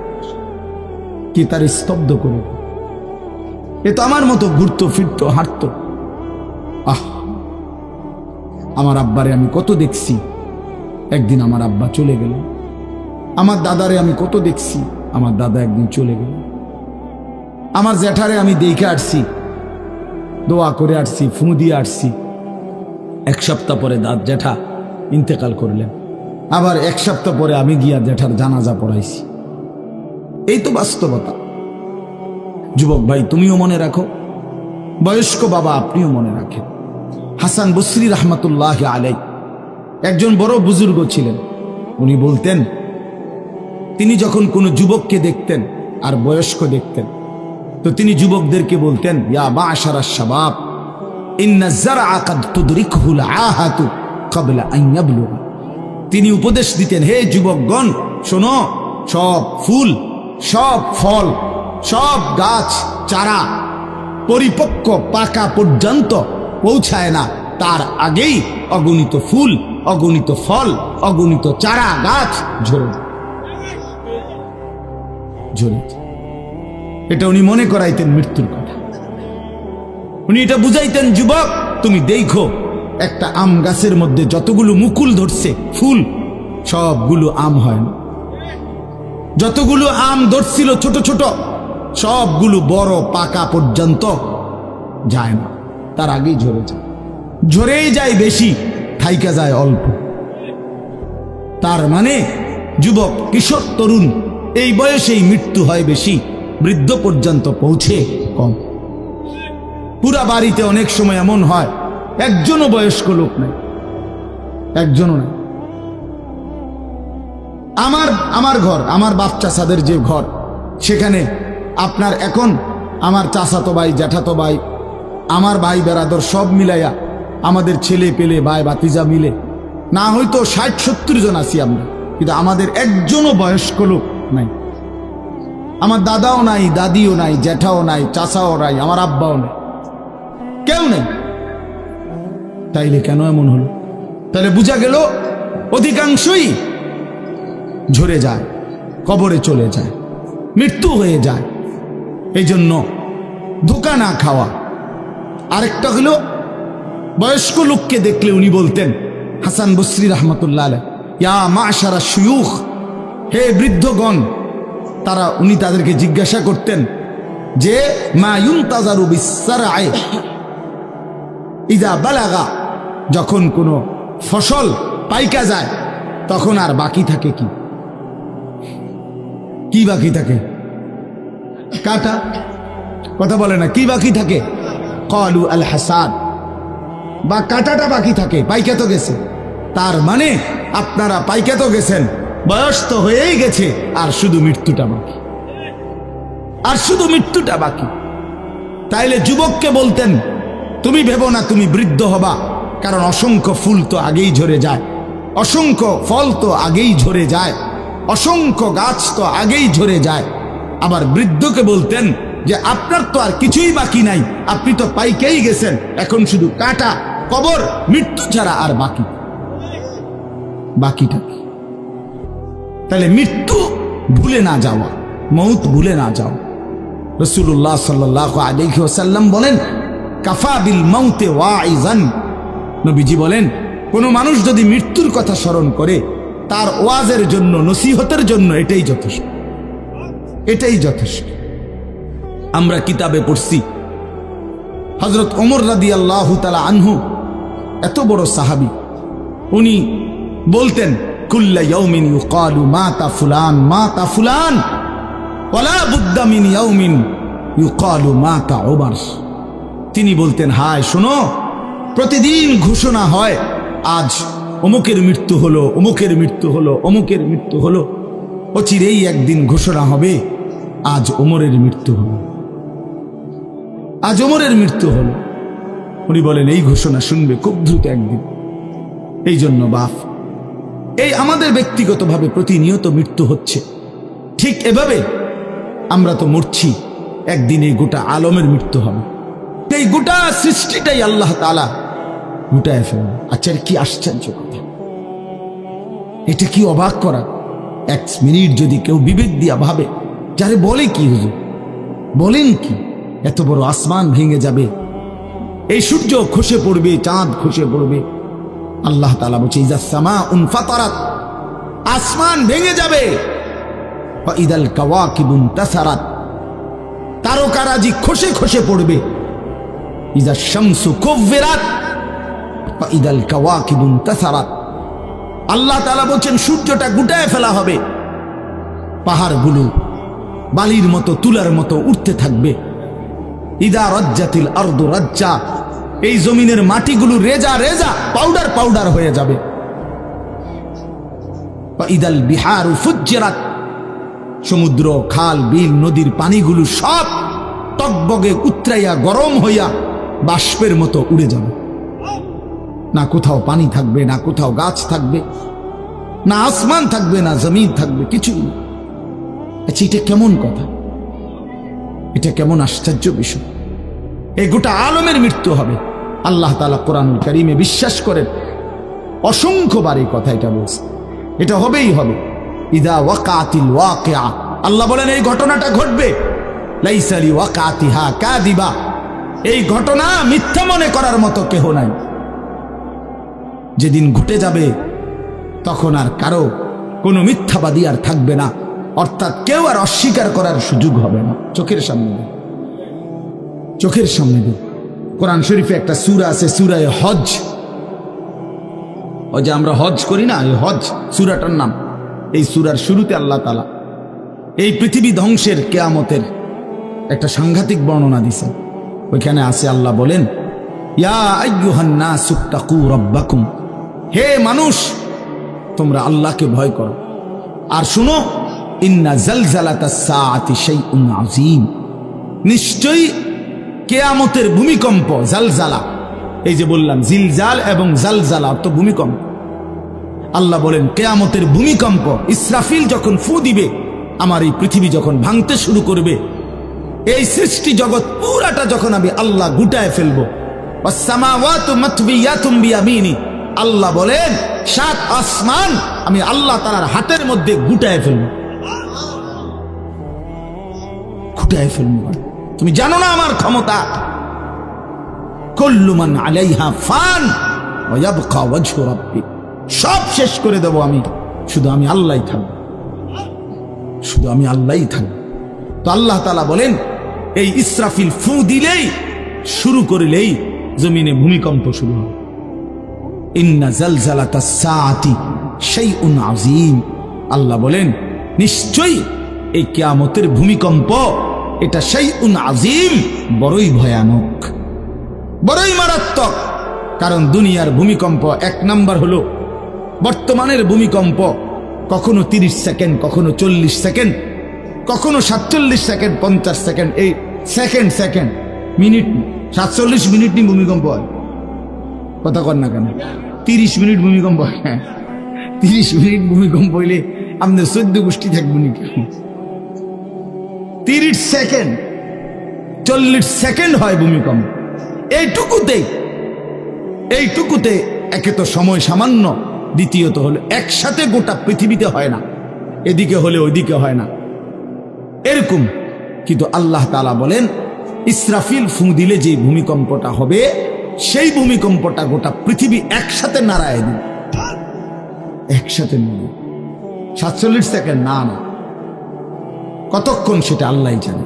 কে তারে স্তব্ধ করে? এ তো আমার মতো ঘুরতো, ফিরতো, হাঁটতো। আহ, আমার আব্বারে আমি কত দেখছি, একদিন আমার আব্বা চলে গেল। আমার দাদারে আমি কত দেখছি, আমার দাদা একদিন চলে গেল। আমার জ্যাঠারে আমি দেখে আসছি, দোয়া করে আসছি, ফু দিয়ে আসছি। এক সপ্তাহ পরে জ্যাঠা ইন্তেকাল করলেন, আবার এক সপ্তাহ পরে আমি গিয়া জ্যাঠার জানাজা পড়াইছি। এই তো বাস্তবতা। যুবক ভাই, তুমিও মনে রাখো, বয়স্ক বাবা আপনিও মনে রাখেন। হাসান বসরি রহমতুল্লাহ আলাইহি একজন বড় বুজুর্গ ছিলেন। উনি বলতেন, তিনি যখন কোনো যুবককে দেখতেন আর বয়স্ক দেখতেন, তো তিনি যুবকদেরকে বলতেন, ইয়া মা'শারাশ শাবাব ইন্না যারআ কাদ তুদরিকুহুল আহাতু ক্বাবলা আন ইয়াবলুগা। তিনি উপদেশ দিতেন, হে যুবকগণ শোনো, সব ফুল, সব ফল, সব গাছ চারা পরিপক্ক পাকা পর্যন্ত পৌঁছায় না, তার আগেই অগণিত ফুল, অগণিত ফল, অগণিত চারা গাছ ঝরে ঝরে। এটা উনি মনে করাইতেন মৃত্যুর কথা। উনি এটা বুঝাইতেন, যুবক তুমি দেখো, একটা আম গাছের মধ্যে যতগুলো মুকুল ধরছে ফুল, সবগুলো আম হয় না। যতগুলো আম ধরছিল ছোট ছোট, সবগুলো বড় পাকা পর্যন্ত যায় না, তার আগেই ঝরে যায়। ঝরেই যায় বেশি, থাইকা যায় অল্প। তার মানে যুবক, কিশোর, তরুণ এই বয়সেই মৃত্যু হয় বেশি, বৃদ্ধ পর্যন্ত পৌঁছে কম। পুরা বাড়িতে অনেক সময় এমন হয় একজনও বয়স্ক লোক নাই, একজনও নাই। আমার ঘর, আমার বাপ চাচাদের যে ঘর, সেখানে আপনার এখন আমার চাচাতো ভাই, জ্যাঠাতো ভাই, আমার ভাই বেরাদর সব মিলাইয়া আমাদের ছেলে পেলে ভাই বাতিজা মিলে না হয়তো 60-70 জন আছি আমরা, কিন্তু আমাদের একজনও বয়স্ক লোক নাই। আমার দাদাও নাই, দাদিও নাই, জ্যাঠাও নাই, চাচাও নাই, আমার আব্বাও নাই, কেউ নেই। তাইলে কেন এমন হলো? তাহলে বোঝা গেল অধিকাংশই ঝরে যায়, কবরে চলে যায়, মৃত্যু হয়ে যায়। এই জন্য ধোঁকা না খাওয়া। আরেকটা হলো, বয়স্ক লোককে দেখলে উনি বলতেন, হাসান বসরি রহমতুল্লাহ আলাইহি, ইয়া মাশারা শুয়ুখ, হে বৃদ্ধগণ। উনি তাদেরকে জিজ্ঞাসা করতেন যে মা ইউনতাজারু বিসসারআ ইযা বালাগা, যখন কোনো ফসল পাইকা যায় তখন আর বাকি থাকে কি? কি বাকি থাকে? কাটা। কথা বলে না, কি বাকি থাকে? ক্বালু আল হাসাদ, বা কাটাটা বাকি থাকে, পাইকা তো গেছে। তার মানে আপনারা পাইকা তো গেছেন, বয়স তো হয়েই গেছে, আর শুধু মৃত্যুটা বাকি, আর শুধু মৃত্যুটা বাকি। তাইলে যুবককে বলতেন, তুমি ভেবো না তুমি বৃদ্ধ হবা, কারণ অসংখ্য ফুল তো আগেই ঝরে যায়, অসংখ্য ফল তো আগেই ঝরে যায়, অসংখ্য গাছ তো আগেই ঝরে যায়। আবার বৃদ্ধকে বলতেন যে আপনার তো আর কিছুই বাকি নাই, আপনি তো পাইকেই গেছেন, এখন শুধু কাটা, কবর, মৃত্যু ছাড়া আর বাকিটা কি? তাহলে মৃত্যু ভুলে না যাওয়া, মউত ভুলে না যাও। রাসূলুল্লাহ সাল্লাল্লাহু আলাইহি ওয়াসাল্লাম বলেন, কাফা বিল মাউতে ওয়াইজান। নবীজি বলেন, কোন মানুষ যদি মৃত্যুর কথা স্মরণ করে, তার ওয়াজের জন্য, নসিহতের জন্য এটাই যথেষ্ট, এটাই যথেষ্ট। আমরা কিতাবে পড়ছি, হযরত ওমর রাদিয়াল্লাহু তাআলা আনহু, এত বড় সাহাবী, উনি বলতেন, কুল্লা ইয়াউমিন ইউকালু মাতা ফুলান মাতা ফুলান ওয়ালা বুদ্দা মিন ইয়াউমিন ইউকালু মাতা ওমর। তিনি বলতেন, হায় শোনো, প্রতিদিন ঘোষণা হয় আজ অমুকের মৃত্যু হলো, অমুকের মৃত্যু হলো, অমুকের মৃত্যু হলো। অচিরেই একদিন ঘোষণা হবে আজ ওমরের মৃত্যু হলো, আজ ওমরের মৃত্যু হলো। উনি বলেন, এই ঘোষণা শুনবে খুব দ্রুত একদিন। এই জন্য বাপ, এই আমাদের ব্যক্তিগতভাবে প্রতিনিয়ত মৃত্যু হচ্ছে, ঠিক এভাবে আমরা তো মরছি, একদিন এই গোটা আলমের মৃত্যু হবে। এই গোটা সৃষ্টিটাই আল্লাহ তাআলা গুটায় ফেলবে। আচ্ছা, কি আশ্চর্য কথা, এটা কি অবাক করা। এক মিনিট যদি কেউ বিবেক দিয়া ভাবে, যারে বলে কি হুজুর, বলেন কি, এত বড় আসমান ভেঙে যাবে, এই সূর্য খসে পড়বে, চাঁদ খসে পড়বে। আল্লাহ তাআলা বলছে, ইযা সামাউন ফাতারাত, আসমান ভেঙে যাবে, ওয়া ইদাল কাওয়াকিবুন তাসারাত, তারকারাজি খসে খসে পড়বে, ইযা শামসু কুব্বিরাত ওয়া ইদাল কাওয়াকিবুন তাসারাত। আল্লাহ তাআলা বলেন, সূর্যটা গুটায় ফেলা হবে, পাহাড়গুলো বালির মতো, তুলার মতো উঠতে থাকবে। ইদা রাজ্জাতিল আরদু রাজ্জা, এই জমিনের মাটিগুলো রেজা রেজা, পাউডার পাউডার হয়ে যাবে। ইদাল বিহারু ফুজ্জিরাত, সমুদ্র, খাল, বিল, নদীর পানিগুলো সব টকবগে উতরাইয়া গরম হইয়া বাষ্পের মতো উড়ে যাবে। না কোথাও পানি থাকবে, না কোথাও গাছ থাকবে, না আসমান থাকবে, না জমিন থাকবে, কিছু। আচ্ছা, এটা কেমন কথা, এটা কেমন আশ্চর্য বিষয়। এই গোটা আলমের মৃত্যু হবে। আল্লাহ তাআলা কোরআনুল কারীমে বিশ্বাস করেন, অসংখ্যবার এই কথা এটা বলছে, এটা হবেই হবে। ইদা ওয়াকাতিল ওয়াকিআ, আল্লাহ বলেন এই ঘটনাটা ঘটবে। লাইসা লিওয়াকাতিহা কাযিবা, এই ঘটনা মিথ্যা মনে করার মতো কেহ নাই। যেদিন ঘটে যাবে তখন আর কারো কোনো মিথ্যাবাদী আর থাকবে না, অর্থাৎ কেউ আর অস্বীকার করার সুযোগ হবে না। চোখের সামনে দিন, চোখের সামনে দিন। কোরআন শরীফে একটা সূরা আছে, সূরা হজ। ওই যে আমরা হজ করি না, এই হজ সূরাটার নাম। এই সূরার শুরুতে আল্লাহ তাআলা এই পৃথিবী ধ্বংসের, কিয়ামতের একটা সাংঘাতিক বর্ণনা দিয়েছেন। ওইখানে আছে, আল্লাহ বলেন, ইয়া আইয়ুহান নাসুত্তাকু রাব্বাকুম, হে মানুষ তোমরা আল্লাহকে ভয় করো। আর শুনো, ইন্না জালজালাতাস সাআতি শাইউন আযীম, নিশ্চয়ই কিয়ামতের ভূমিকম্প, জালজালা, এই যে বললাম জিলজাল এবং জালজালা অর্থ ভূমিকম্প। আল্লাহ বলেন কিয়ামতের ভূমিকম্প, ইসরাফিল যখন ফু দিবে, আমার এই পৃথিবী যখন ভাঙতে শুরু করবে, এই সৃষ্টি জগৎ পুরাটা যখন আমি আল্লাহ গুটায় ফেলবো, ওয়াসসামাওয়াতু মাতবিয়াতুম বিয়ামিনি, আল্লাহ বলেন 7 আসমান আমি আল্লাহ তাআলার হাতের মধ্যে গুটায় ফেলবো, গুটায় ফেলবো। তুমি জানো না আমার ক্ষমতা। কুল্লু মান আলাইহা ফান ওয়া ইয়াবকা ওয়াজহু রাব্বিক, সব শেষ করে দেব আমি, শুধু আমি আল্লাহই থাকব, শুধু আমি আল্লাহই থাকব। তো আল্লাহ তাআলা বলেন এই ইসরাফিল ফু দিলেই, শুরু করলেই জমিনে ভূমিকম্প শুরু হবে। ইন্না জালজালাতাস সাআতি শাইউন আযীম, আল্লাহ বলেন নিশ্চয়ই এই কিয়ামতের ভূমিকম্প, এটা শাইউন আযীম, বড়ই ভয়ানক, বড়ই মারাত্মক। কারণ দুনিয়ার ভূমিকম্প 1 নাম্বার হলো বর্তমানের ভূমিকম্প, কখনো 30 সেকেন্ড, কখনো 40 সেকেন্ড, কখনো 47 সেকেন্ড, 50 সেকেন্ড, এই সেকেন্ড সেকেন্ড মিনিট, 47 মিনিট নি ভূমিকম্প হয়। কথা কর না কেন? 30 মিনিট ভূমিকম্প হয়। 30 মিনিট ভূমিকম্প হইলে আমাদের 14 গোষ্ঠী থাকবো নাকি? 30 সেকেন্ড, 40 সেকেন্ড হয় ভূমিকম্প। এইটুকুতে একে তো সময় সামান্য, দ্বিতীয়ত হলো একসাথে গোটা পৃথিবীতে হয় না, এদিকে হলে ওইদিকে হয় না, এরকম। কিন্তু আল্লাহ তাআলা বলেন ইসরাফিল ফু দিলে যে ভূমিকম্পটা হবে, সেই ভূমিকম্পটা গোটা পৃথিবী একসাথে নাড়ায় দিবে, একসাথে নড়বে। 47 সেকেন্ড না, কতক্ষণ সেটা আল্লাহই জানে।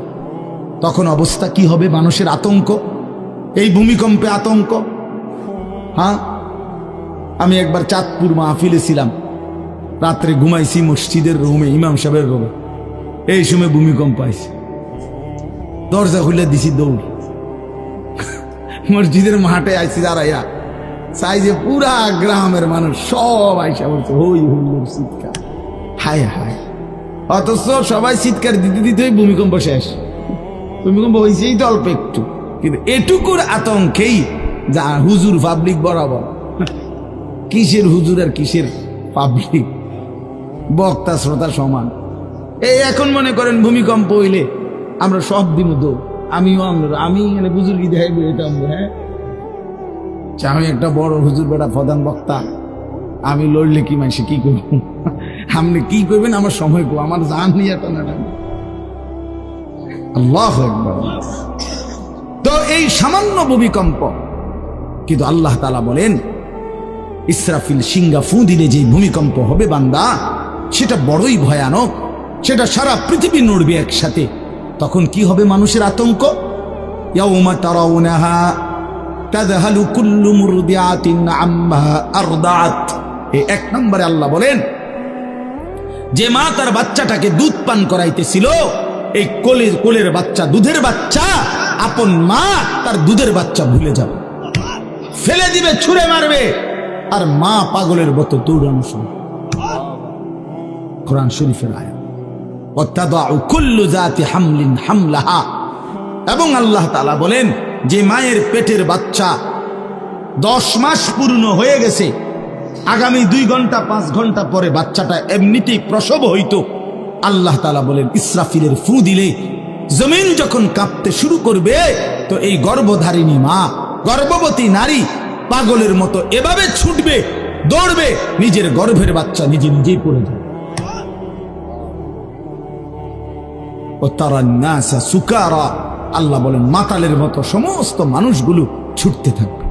তখন অবস্থা কি হবে? মানুষের আতঙ্ক, এই ভূমিকম্পে আতঙ্ক। হ্যাঁ, আমি একবার চাঁদপুর মাহফিলে ছিলাম, রাত্রে ঘুমাইছি মসজিদের রুমে, ইমাম সাহেবের রুমে, এই সময় ভূমিকম্প আইছে, দরজা খুলে দিছি দৌড়, মসজিদের মাঠে আইছি দাঁড়াইয়া, চাই যে পুরা গ্রামের মানুষ সব আইসা বলছে হই হুল্লোড় চিৎকার, হায় হায়। অথচ সবাই চিৎকার দিতে দিতে ভূমিকম্প শেষ। ভূমিকম্প হয়েছেই তো অল্প একটু, কিন্তু এটুকুর আতঙ্কেই যা হুজুর পাবলিক বরাবর। কিসের হুজুর আর কিসের পাবলিক, বক্তা শ্রোতা সমান। এই এখন মনে করেন ভূমিকম্প হইলে আমরা সব দিন দৌড়, আমি এখানে বুজুর্গি দেখাই এটা। হ্যাঁ, আমি একটা বড় হুজুর বেটা প্রধান বক্তা, আমি লড়লে কি মানুষে কি করব? আপনি কি করবেন? আমার সময় কো, আমার জান নিয়ে টানা। আল্লাহু আকবার। তো এই সামান্য ভূমিকম্প, কিন্তু আল্লাহ তাআলা বলেন ইসরাফিল সিংহা ফু দিলে যে ভূমিকম্প হবে বান্দা, সেটা বড়ই ভয়ানক, সেটা সারা পৃথিবী নড়বে একসাথে। তখন কি হবে? মানুষের আতঙ্ক। ইয়াউমা তারাউনাহা তাযহালু কুল্লু মুরদিআতিন আম্মা আরদাআত, এই 1 নম্বরে আল্লাহ বলেন যে মা তার বাচ্চাটাকে দুধ পান করাইতেছিল, এই কোলের বাচ্চা, দুধের বাচ্চা, আপন মা তার দুধের বাচ্চা ভুলে যাবে, ফেলে দিবে, ছুঁড়ে মারবে, আর মা পাগলের মতো দৌড়ানো শুরু। কোরআন শরীফের আয়াত। ওয়াতাদাউ কুল্লু যাতি হামলিন হামলাহা, এবং আল্লাহ তাআলা বলেন যে মায়ের পেটের বাচ্চা 10 মাস পূর্ণ হয়ে গেছে, আগামী 2 ঘন্টা 5 ঘন্টা পরে বাচ্চাটা এমনিতেই প্রসব হইতো, আল্লাহ তাআলা বলেন ইসরাফিলের ফু দিলে জমিন যখন কাঁপতে শুরু করবে, তো এই গর্ভধারিণী মা, গর্ভবতী নারী পাগলের মতো এভাবে ছুটবে, দৌড়বে, নিজের গর্ভের বাচ্চা নিজেই পড়ে যাবে। ও তারান নাসা সুকারা, আল্লাহ বলেন মাতালের মতো সমস্ত মানুষগুলো ছুটতে থাকবে।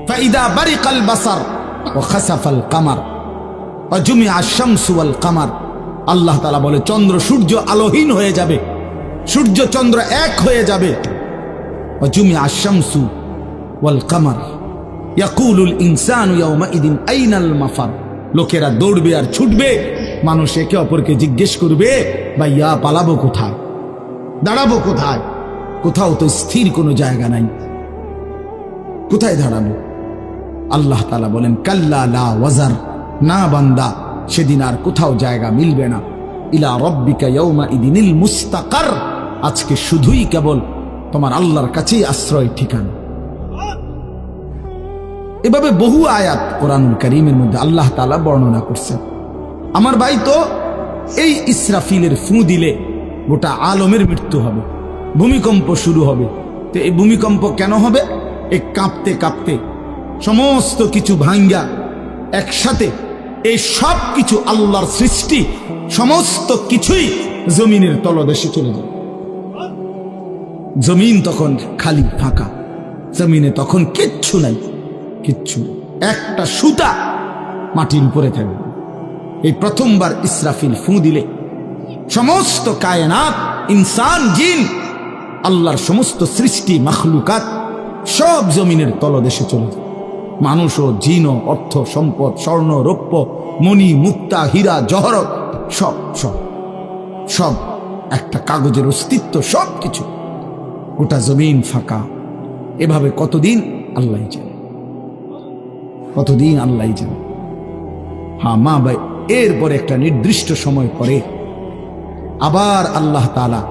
ফাইদা বারিকাল বাসার ওয়া খাসাফাল কামার ওয়া জুমিআ আশ-শামসু ওয়াল কামার, আল্লাহ তাআলা বলে চন্দ্র সূর্য আলোহীন হয়ে যাবে, সূর্য চন্দ্র এক হয়ে যাবে। ওয়া জুমিআ আশ-শামসু ওয়াল কামার ইয়াকুলুল ইনসানু ইয়াওমাইদিন আইনাল মাফার, লোকেরা দৌড়বে আর ছুটবে, মানুষ একে অপরকে জিজ্ঞেস করবে ভাইয়া পালাবো কোথায়, দাঁড়াবো কোথায়? কোথাও তো স্থির কোনো জায়গা নাই, কোথায় দাঁড়াবো? আল্লাহ তাআলা বলেন কাল্লা লা ওয়াজার, না বান্দা, সেদিন আর কোথাও জায়গা মিলবে না। ইলা রব্বিকা ইয়াউমা ইদিনিল মুস্তাকার, আজকে শুধুই কেবল তোমার আল্লাহর কাছেই আশ্রয় ঠিকানা। এভাবে বহু আয়াত কোরআনুল কারীমের মধ্যে আল্লাহ তাআলা বর্ণনা করছেন। আমার ভাই, তো এই ইসরাফিলের ফু দিলে গোটা আলমের মৃত্যু হবে, ভূমিকম্প শুরু হবে। তো এই ভূমিকম্প কেন হবে? এই কাঁপতে কাঁপতে সমস্ত কিছু ভাঙ্গা একসাথে এই সব কিছু আল্লাহর সৃষ্টি সমস্ত কিছুই জমিনের তলদেশে চলে যাবে। জমিন তখন খালি ফাঁকা, জমিনে তখন কিচ্ছু নাই, কিচ্ছু, একটা সুতা মাটির উপরে থাকবে। এই প্রথমবার ইসরাফিল ফু দিলে সমস্ত কায়নাত, ইনসান, জিন, আল্লাহর সমস্ত সৃষ্টি মাখলুকাত সব জমিনের তলদেশে চলে যায়। মানুষ ও জিন ও অর্থ সম্পদ, স্বর্ণ রৌপ্য মণি মুক্তা হীরা জহরত সব সব সব একটা কাগজের অস্তিত্ব, সব কিছু, ওটা জমিন ফাঁকা। এভাবে কতদিন আল্লাহ জানে, কতদিন আল্লাহ জানে। হ্যাঁ মা ভাই, এরপরে একটা নির্দিষ্ট সময় পরে আবার আল্লাহ তাআলা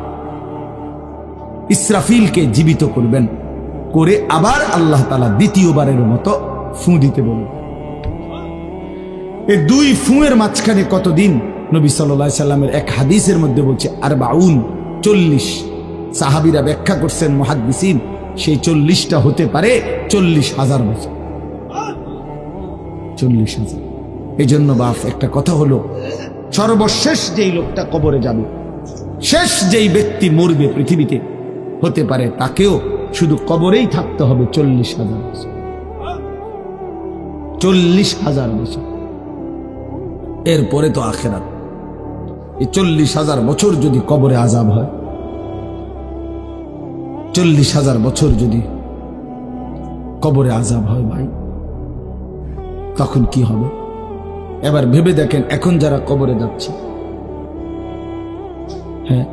ইসরাফিলকে জীবিত করবেন, করে আবার আল্লাহ তাআলা দ্বিতীয়বারের মতো ফু দিতে বলবেন। এই দুই ফুঁয়ের মাঝখানে কতদিন? নবী সাল্লাল্লাহু আলাইহি সাল্লামের এক হাদিসের মধ্যে বলছে 40। সাহাবীরা ব্যাখ্যা করছেন, মুহাদ্দিসিন, সেই 40টা হতে পারে 40,000 বছর। 40,000। এই জন্য বাপ একটা কথা হলো, সর্বশেষ যেই লোকটা কবরে যাবে, শেষ যেই ব্যক্তি মরবে পৃথিবীতে, হতে পারে তাকেও শুধু কবরেই থাকতে হবে 40,000 বছর। 40,000 বছর, এরপরে তো আখিরাত। এই 40,000 বছর যদি কবরে আযাব হয়, 40,000 বছর যদি কবরে আযাব হয় ভাই, তখন কি হবে? এবার ভেবে দেখেন, এখন যারা কবরে যাচ্ছে, হ্যাঁ,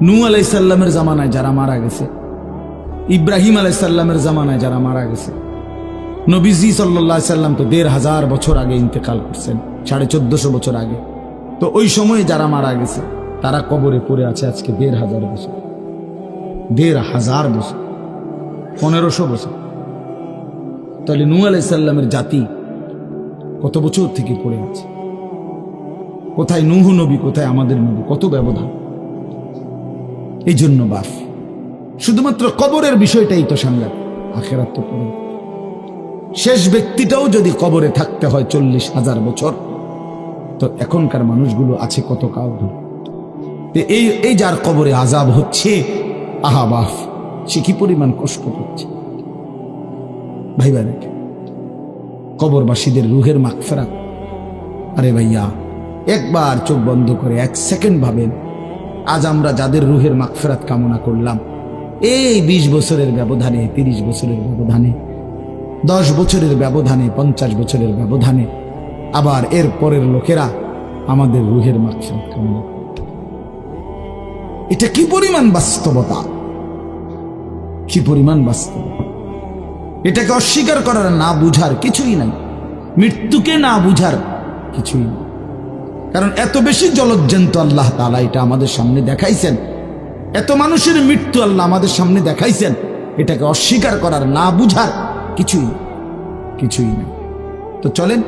নূহ আলাইহিস সালামের জামানায় যারা মারা গেছে, ইব্রাহিম আলাইহিস সালামের জামানায় যারা মারা গেছে, নবীজি সাল্লাল্লাহু আলাইহি সাল্লাম তো 1,500 বছর আগে ইন্তেকাল করছেন, 1450 বছর আগে। তো ওই সময়ে যারা মারা গেছে তারা কবরে পড়ে আছে আজকে 1,500 বছর, 1,500 বছর, 1500 বছর। তাহলে নূহ আলাইহিস সালামের জাতি কত বছর থেকে পড়ে আছে? কোথায় নূহ নবী, কোথায় আমাদের নবী? কত ব্যবধান! এই জন্য বাপ, শুধুমাত্র কবরের বিষয়টাই তো সাংঘাতিক, আখিরাত তো পরে। শেষ ব্যক্তিটাও যদি কবরে থাকতে হয় 40,000 বছর, তো এখনকার মানুষগুলো আছে কত কাল ধরে। এই যার কবরে আযাব হচ্ছে, আহা বাপ, সে কি পরিমাণ কষ্ট পাচ্ছে ভাইবা। দেখে কবরবাসীদের রুহের মাগফিরাত। আরে ভাইয়া, একবার চোখ বন্ধ করে 1 সেকেন্ড ভাবেন, আজ আমরা যাদের রুহের মাগফিরাত কামনা করলাম, এই 20 বছরের ব্যবধানে, 30 বছরের ব্যবধানে, 10 বছরের ব্যবধানে, 50 বছরের ব্যবধানে আবার এর পরের লোকেরা আমাদের রুহের মাগফিরাত কামনা করে। এটা কি পরিমাণ বাস্তবতা, কি পরিমাণ বাস্তবতা! এটাকে অস্বীকার করার, না বুঝার কিছুই নাই, মৃত্যুকে না বুঝার কিছুই নেই। কারণ এত বেশি জলজ্জান্ত আল্লাহ তাআলা এটা আমাদের সামনে দেখাইছেন, এত মানুষের মৃত্যু আল্লাহ আমাদের সামনে দেখাইছেন, এটাকে অস্বীকার করার, না বুঝার কিছুই কিছুই নেই। তো চলেন,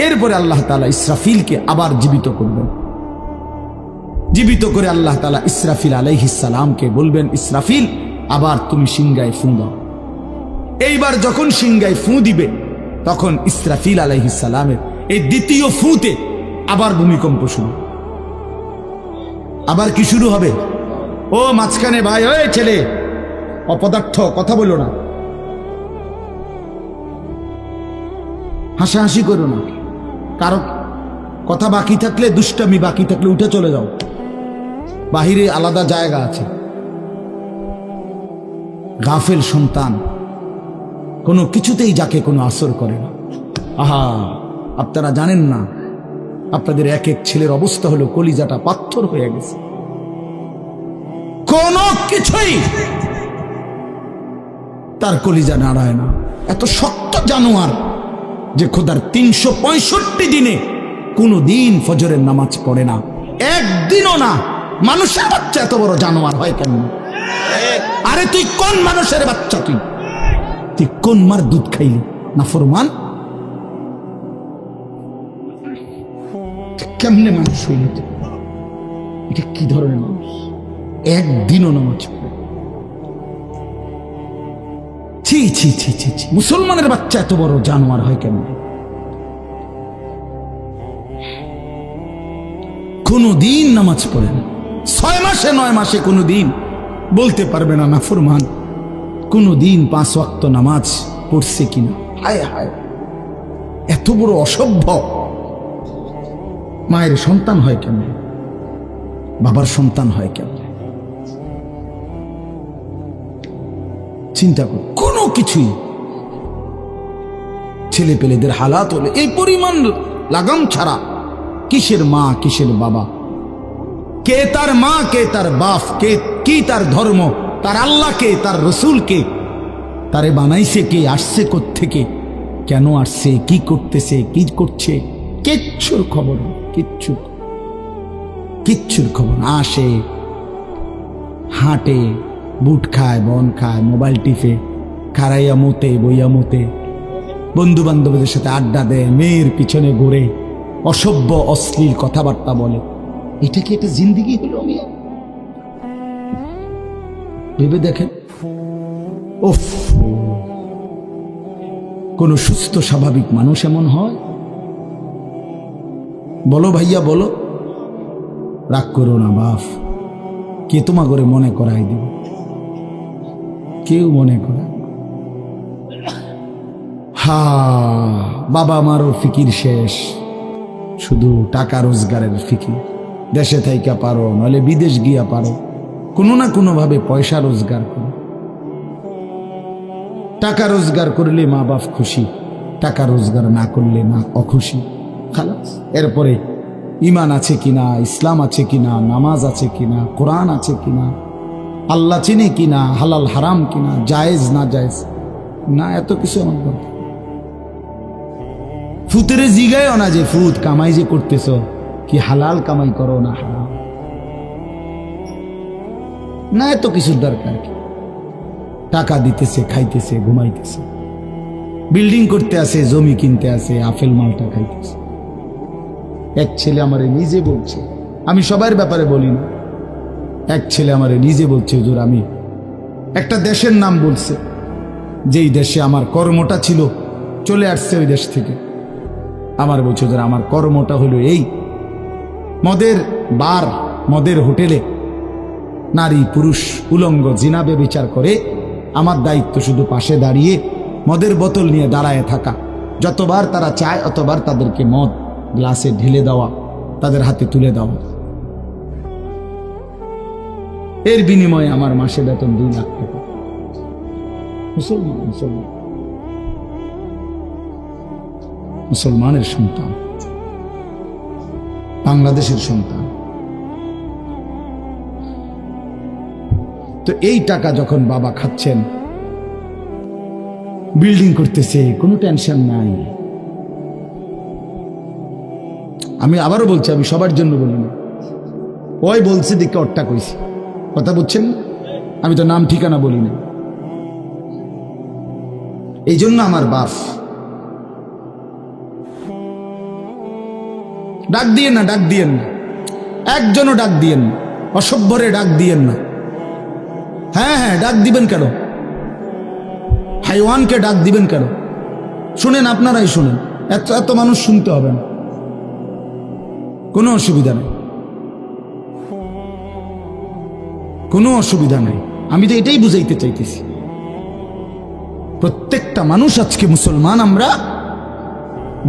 এরপরে আল্লাহ তাআলা ইসরাফিলকে আবার জীবিত করবেন। জীবিত করে আল্লাহ তাআলা ইসরাফিল আলাইহিস সালামকে বলবেন, ইসরাফিল, আবার তুমি সিংহায় ফু দাও। এইবার যখন সিংহায় ফু দিবে, তখন ইসরাফিল আলাইহিস সালামের এই দ্বিতীয় ফুতে আবার ভূমিকম্প শুরু। আবার কি শুরু হবে? ও মাঝখানে ভাই, ওই ছেলে অপদার্থ, কথা বলো না, হাসাহাসি করো না, কারো কথা বাকি থাকলে, দুষ্টামি বাকি থাকলে উঠে চলে যাও, বাহিরে আলাদা জায়গা আছে। গাফেল সন্তান কোনো কিছুতেই যাকে কোনো আসর করে না। আহা, আপনারা জানেন না, আপনাদের এক এক ছেলের অবস্থা হলো কলিজাটা পাথর হয়ে গেছে, কোনো কিছুই তার কলিজা নাড়ায় না। এত শক্ত জানোয়ার যে খোদার 365 দিনে কোনোদিন ফজরের নামাজ পড়ে না, একদিনও না। মানুষের বাচ্চা এত বড় জানোয়ার হয় কেন? আরে তুই কোন মানুষের বাচ্চা? তুই কোন মার দুধ খাইলি? নাফরমান। কেমনে মানুষ হইল? এটা কি ধরনের মানুষ? একদিনও নামাজ পড়ে? ছি ছি ছি ছি ছি। মুসলমানের বাচ্চা এত বড় জানোয়ার হয় কেন? কোনদিন নামাজ পড়ে না, 6 মাসে 9 মাসে কোনদিন বলতে পারবে না নাফরমান কোনদিন 5 ওয়াক্ত নামাজ পড়ছে কিনা। হায় হায়, এত বড় অসভ্য। মায়ের সন্তান হয় কেন? বাবার সন্তান হয় কেন? চিন্তা কর। কোনো কিছুই ছেলে পেলেদের হালাত হলে এই পরিমাণ লাগাম ছাড়া কিসের মা কিসের বাবা, কে তার মা কে তার বাপ, কে কি তার ধর্ম, তার আল্লাহকে তার রসুলকে, তারে বানাইছে কে, আসছে কোত্থেকে, কেন আসছে, কি করতেছে, কি করছে, কিচ্ছুর খবর নেই। কিচ্ছুর খবর। আসে, হাঁটে, বুট খায়, বন খায়, মোবাইল টিপে, খারাইয়া মতে, বইয়া মতে, বন্ধু বান্ধবদের সাথে আড্ডা দেয়, মেয়ের পিছনে ঘুরে, অসভ্য অশ্লীল কথাবার্তা বলে। এটা কি একটা জিন্দিগি হলো? মিয়া ভেবে দেখেন। ওফ, কোন সুস্থ স্বাভাবিক মানুষ এমন হয়? বলো ভাইয়া, বলো। রাগ করো না বাপ, কে তোমা করে মনে করাই দিব? কেউ মনে করায়। হা, বাবা আমারও ফিকির শেষ, শুধু টাকা রোজগারের ফিকির। দেশে থাইকা পারো, নইলে বিদেশ গিয়া পারো, কোনো না কোনো ভাবে পয়সা রোজগার করো। টাকা রোজগার করলে মা বাপ খুশি, টাকা রোজগার না করলে না অখুশি। খালাস। এরপরে ইমান আছে কিনা, ইসলাম আছে কিনা, নামাজ আছে কিনা, কোরআন আছে কিনা, আল্লাহ চিনে কিনা, হালাল হারাম কিনা, জায়েজ না জায়েজ না, এত কিছু আমার দরকার। ফুতেরে জিগায়ও না যে ফুত কামাই যে করতেছ, কি হালাল কামাই করো না হারাম না, এত কিছুর দরকার কি? টাকা দিতেছে, খাইতেছে, ঘুমাইতেছে, বিল্ডিং করতে আসে, জমি কিনতে আসে, আপেল মালটা খাইতেছে। এক ছেলে আমারে নিজে বলছে, আমি সবার ব্যাপারে বলি না, এক ছেলে আমারে নিজে বলছে, হুজুর আমি একটা দেশের নাম বলছে, যেই দেশে আমার কর্মটা ছিল, চলে আসছে ওই দেশ থেকে। আমার বলছে, হুজুর আমার কর্মটা হলো এই, মদের বার, মদের হোটেলে নারী পুরুষ উলঙ্গ জিনাবে বিচার করে, আমার দায়িত্ব শুধু পাশে দাঁড়িয়ে মদের বোতল নিয়ে দাঁড়ায় থাকা, যতবার তারা চায় অতবার তাদেরকে মদ গ্লাসে ঢেলে দেওয়া, তাদের হাতে তুলে দেওয়া। এর বিনিময়ে আমার মাসে বেতন 2 লাখ টাকা। মুসলমান, মুসলমানের সন্তান, বাংলাদেশের সন্তান। তো এই টাকা যখন বাবা খাচ্ছেন, বিল্ডিং করতেছে, কোনো টেনশন নাই। আমি আবারও বলছি, আমি সবার জন্য বলি না, ওই বলছে দিকে অট্টা কইছি, কথা বুঝছেন? আমি তো নাম ঠিকানা বলি না। এই জন্য আমার বাপ, ডাক দিয়েন না, ডাক দিয়েন না, একজনও ডাক দিয়েন না, অসভ্যরে ডাক দিয়েন না। হ্যাঁ হ্যাঁ, ডাক দিবেন কেন? হাইওয়ানকে ডাক দিবেন কেন? শুনেন, আপনারাই শুনেন, এত এত মানুষ শুনতে হবে না, কোনো অসুবিধা নেই, কোনো অসুবিধা নেই। আমি তো এটাই বুঝাইতে চাইতেছি, প্রত্যেকটা মানুষ আজকে মুসলমান, আমরা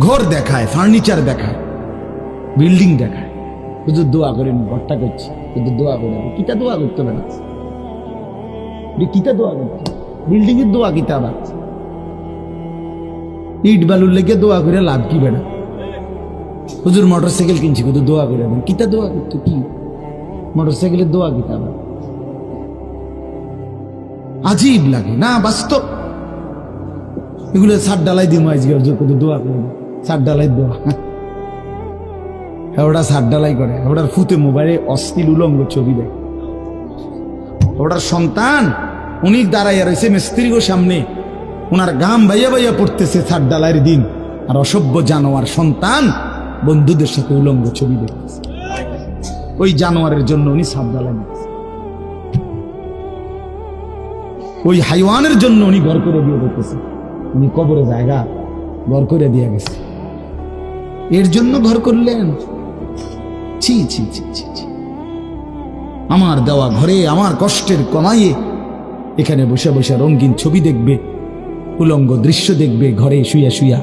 ঘর দেখায়, ফার্নিচার দেখায়, বিল্ডিং দেখায়, শুধু দোয়া করেন, ঘরটা করছি, শুধু দোয়া করে। কিতা দোয়া করতে হবে না, কিতা দোয়া করতে, বিল্ডিং এর দোয়া কিতা, আবার ইট বালুর লেগে দোয়া করে লাভ কি বেড়া? হুজুর মোটরসাইকেল কিনছি, শুধু দোয়া করে, কিতা দোয়া করতে, কি মোটরসাইকেলের দোয়া কিতা? আবার আজীব লাগে না? বাস্তব এগুলো ছাদ ডালাই দিই, আজকে দোয়া করে, ছাদ ডালাই দোয়া। ওটা ছাদ ডালাই করে, ওটার ফুতে মোবাইলে অশ্লীল উলঙ্গ ছবি দেয়। ওটার সন্তান উনি দাঁড়াইয়া রয়েছে মিস্ত্রিগো সামনে, ওনার গাম ভাইয়া ভাইয়া পড়তেছে ছাদ ডালাইয়ের দিন, আর অসভ্য জানোয়ার সন্তান বন্ধুদের সাথে উলঙ্গ ছবি দেখতেছে। ওই জানোয়ারের জন্য উনি ছাদ ডালাই নিতেছে, ওই হাইওয়ানের জন্য উনি ঘর করে দিয়ে দেখতেছে। উনি কবরে জায়গা ঘর করে দিয়ে গেছে, এর জন্য ঘর করলেন? ছি ছি ছি ছি ছি। আমার দেওয়া ঘরে আমার কষ্টের কমাইয়ে এখানে বসে বসে রঙিন ছবি দেখবে, উলঙ্গ দৃশ্য দেখবে ঘরে শুইয়া শুইয়া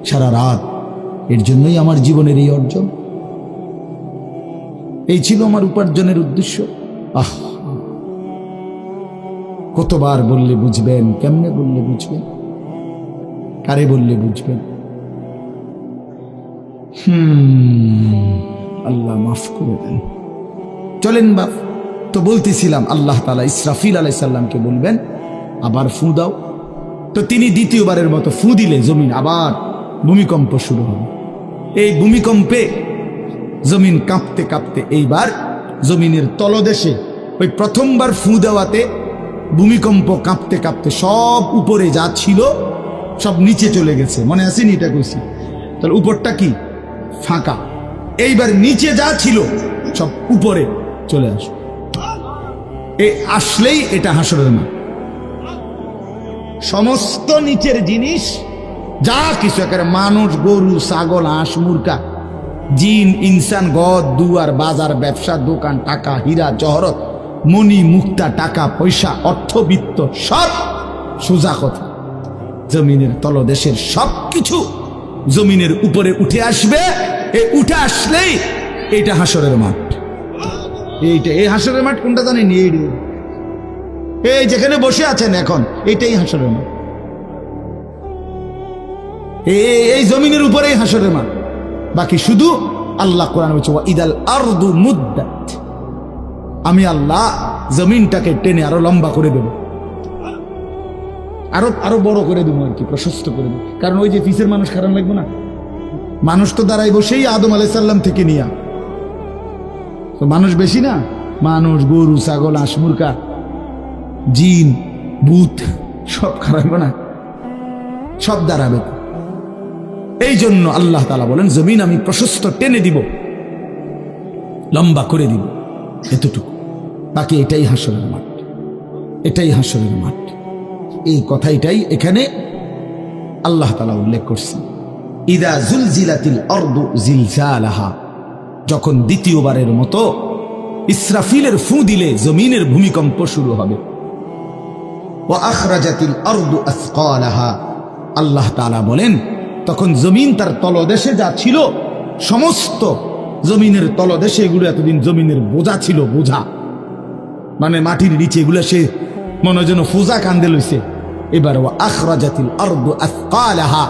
সারা রাত। এর জন্যই আমার জীবনের এই অর্জন, এই ছিল আমার উপার্জনের উদ্দেশ্য। আহ, কতবার বললে বুঝবেন? কেমনে বললে বুঝবেন? কারে বললে বুঝবেন? আল্লাহ মাফ করে দেন। চলেন বাপ, তো বলতেছিলাম আল্লাহ তাআলা ইসরাফিল আলাইহিস সালামকে বলবেন আবার ফু দাও। তো তিনি দ্বিতীয়বারের মতো ফু দিলে জমিন আবার ভূমিকম্প শুরু হবে। এই ভূমিকম্পে জমিন কাঁপতে কাঁপতে এইবার জমিনের তলদেশে ওই প্রথমবার ফু দেওয়াতে ভূমিকম্প কাঁপতে কাঁপতে সব উপরে যা ছিল সব নিচে চলে গেছে। মনে আসেনি? এটা কইছি। তাহলে উপরটা কি? ফাঁকা। এইবার নিচে যা ছিল সব উপরে চলে আসে। এই আসলেই এটা হাসরের মাঠ। সমস্ত নিচের জিনিস যা কিছু, একেবারে মানুষ, গরু, ছাগল, হাঁস, মুরগা, জিন, ইনসান, গদ, দুয়ার, বাজার, ব্যবসা, দোকান, টাকা, হীরা, জহরত, মণি, মুক্তা, টাকা পয়সা, অর্থবিত্ত, সব সোজা কথা জমিনের তলদেশের সব কিছু জমিনের উপরে উঠে আসবে। এই উঠে আসলেই এইটা হাসরের মাঠ। এইটা, এই হাসরের মাঠ কোনটা জানেন? এই যেখানে বসে আছেন এখন, এইটাই হাসরের মাঠ। এই জমিনের উপরেই হাসরের মাঠ। বাকি শুধু আল্লাহ কোরআন বলছে ইদাল আরদু মুদ্দাত, আমি আল্লাহ জমিনটাকে টেনে আরো লম্বা করে দেব, আরো বড় করে দেবো, আর কি প্রশস্ত করে দেবো। কারণ ওই যে পিসের মানুষ খারাপ লাগবে না? মানুষ তো দাঁড়াই বসেই আদম আলাইহিস সালাম থেকে নিয়া, তো মানুষ বেশি না? মানুষ, গরু, ছাগল, হাঁস, মুরগা, জিন, ভূত সব খারাপ না? সব দাঁড়াবে। এই জন্য আল্লাহ তাআলা বলেন জমিন আমি প্রশস্ত টেনে দিব, লম্বা করে দিব, এতটুকু। বাকি এটাই হাসরের মাঠ, এটাই হাসরের মাঠ। এই কথাটাই এখানে আল্লাহ তাআলা উল্লেখ করছেন। ইদা জুলজিলাতিল আরদু জিলজালাহা, যখন দ্বিতীয়বারের মতো ইসরাফিলের ফু দিলে জমিনের ভূমিকম্প শুরু হবে। ওয়া আখরাজাতিল আরদু আসকালাহা, আল্লাহ তাআলা বলেন তখন জমিন তার তলদেশে যা ছিল সমস্ত জমিনের তলদেশে, এগুলো এতদিন জমিনের বোঝা ছিল, বোঝা মানে মাটির নিচে, এগুলো সে মনে যেন ফোজা কান্দে লইছে। এবার ওয়া আখরাজাতিল আরদু আসকালাহা,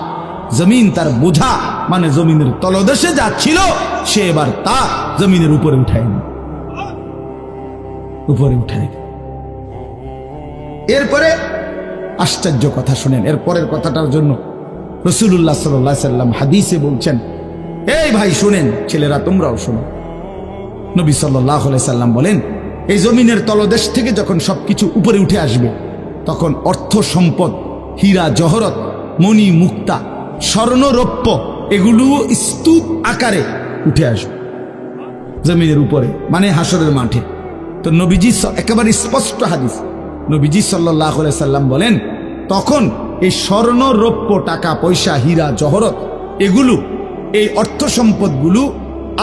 জমিন তার বোঝা মানে জমিনের তলদেশে যা ছিল সে এবার তা জমিনের উপরে উঠায় না, উপরে উঠায়। এরপরে আশ্চর্য কথা শুনেন, এর পরের কথাটার জন্য রাসূলুল্লাহ সাল্লাল্লাহু আলাইহি সাল্লাম হাদিসে বলছেন, এই ভাই শুনেন, ছেলেরা তোমরাও শোনো। নবী সাল্লাল্লাহু আলাইহি সাল্লাম বলেন এই জমিনের তলদেশ থেকে যখন সবকিছু উপরে উঠে আসবে তখন অর্থ সম্পদ, হীরা জহরত, মণি মুক্তা, স্বর্ণ রৌপ্য এগুলো স্তূপ আকারে উঠে আসবে জমিনের উপরে, মানে হাসরের মাঠে। তো নবীজি একেবারে স্পষ্ট হাদিস, নবীজি সাল্লাল্লাহু আলাইহি সাল্লাম বলেন তখন এই স্বর্ণ রৌপ্য, টাকা পয়সা, হীরা জহরত এগুলো, এই অর্থ সম্পদগুলো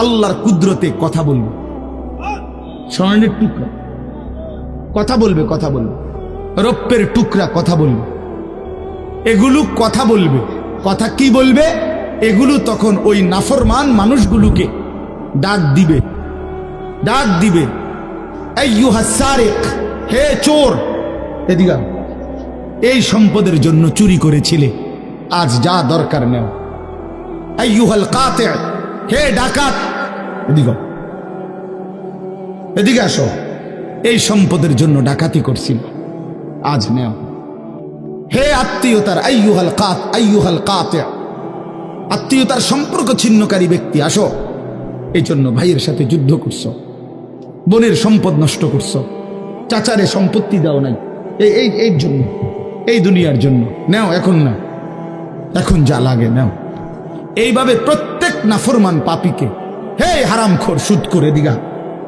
আল্লাহর কুদরতে কথা বলবে। স্বর্ণের টুকরা কথা বলবে, কথা বলবে, রৌপ্যের টুকরা কথা বলবে, এগুলো কথা বলবে। কথা কি বলবে? এগুলো তখন ওই নাফরমান মানুষগুলোকে ডাক দিবে, ডাক দিবে, আইয়ুহাস সারিক, হে চোর, এদিকে এই সম্পদের জন্য চুরি করেছিলে, আজ যা দরকার নেও। আইয়ুহাল কাতি, হে ডাকাত, এদিকে এদিকে আসো, এই সম্পদের জন্য ডাকাতি করছিল, আজ নেও। হে আত্মীয়তার, আইয়ুহাল কাতি, আত্মীয়তার সম্পর্ক ছিন্নকারী ব্যক্তি, আসো, এই জন্য ভাইয়ের সাথে যুদ্ধ করছো, বোনের সম্পদ নষ্ট করছো, চাচারে সম্পত্তি দাও নাই, এই জন্য, এই দুনিয়ার জন্য নাও, এখন না, এখন যা লাগে নাও। এইভাবে প্রত্যেক নাফরমান পাপীকে, হে হারামখোর সুদ করে দিগা,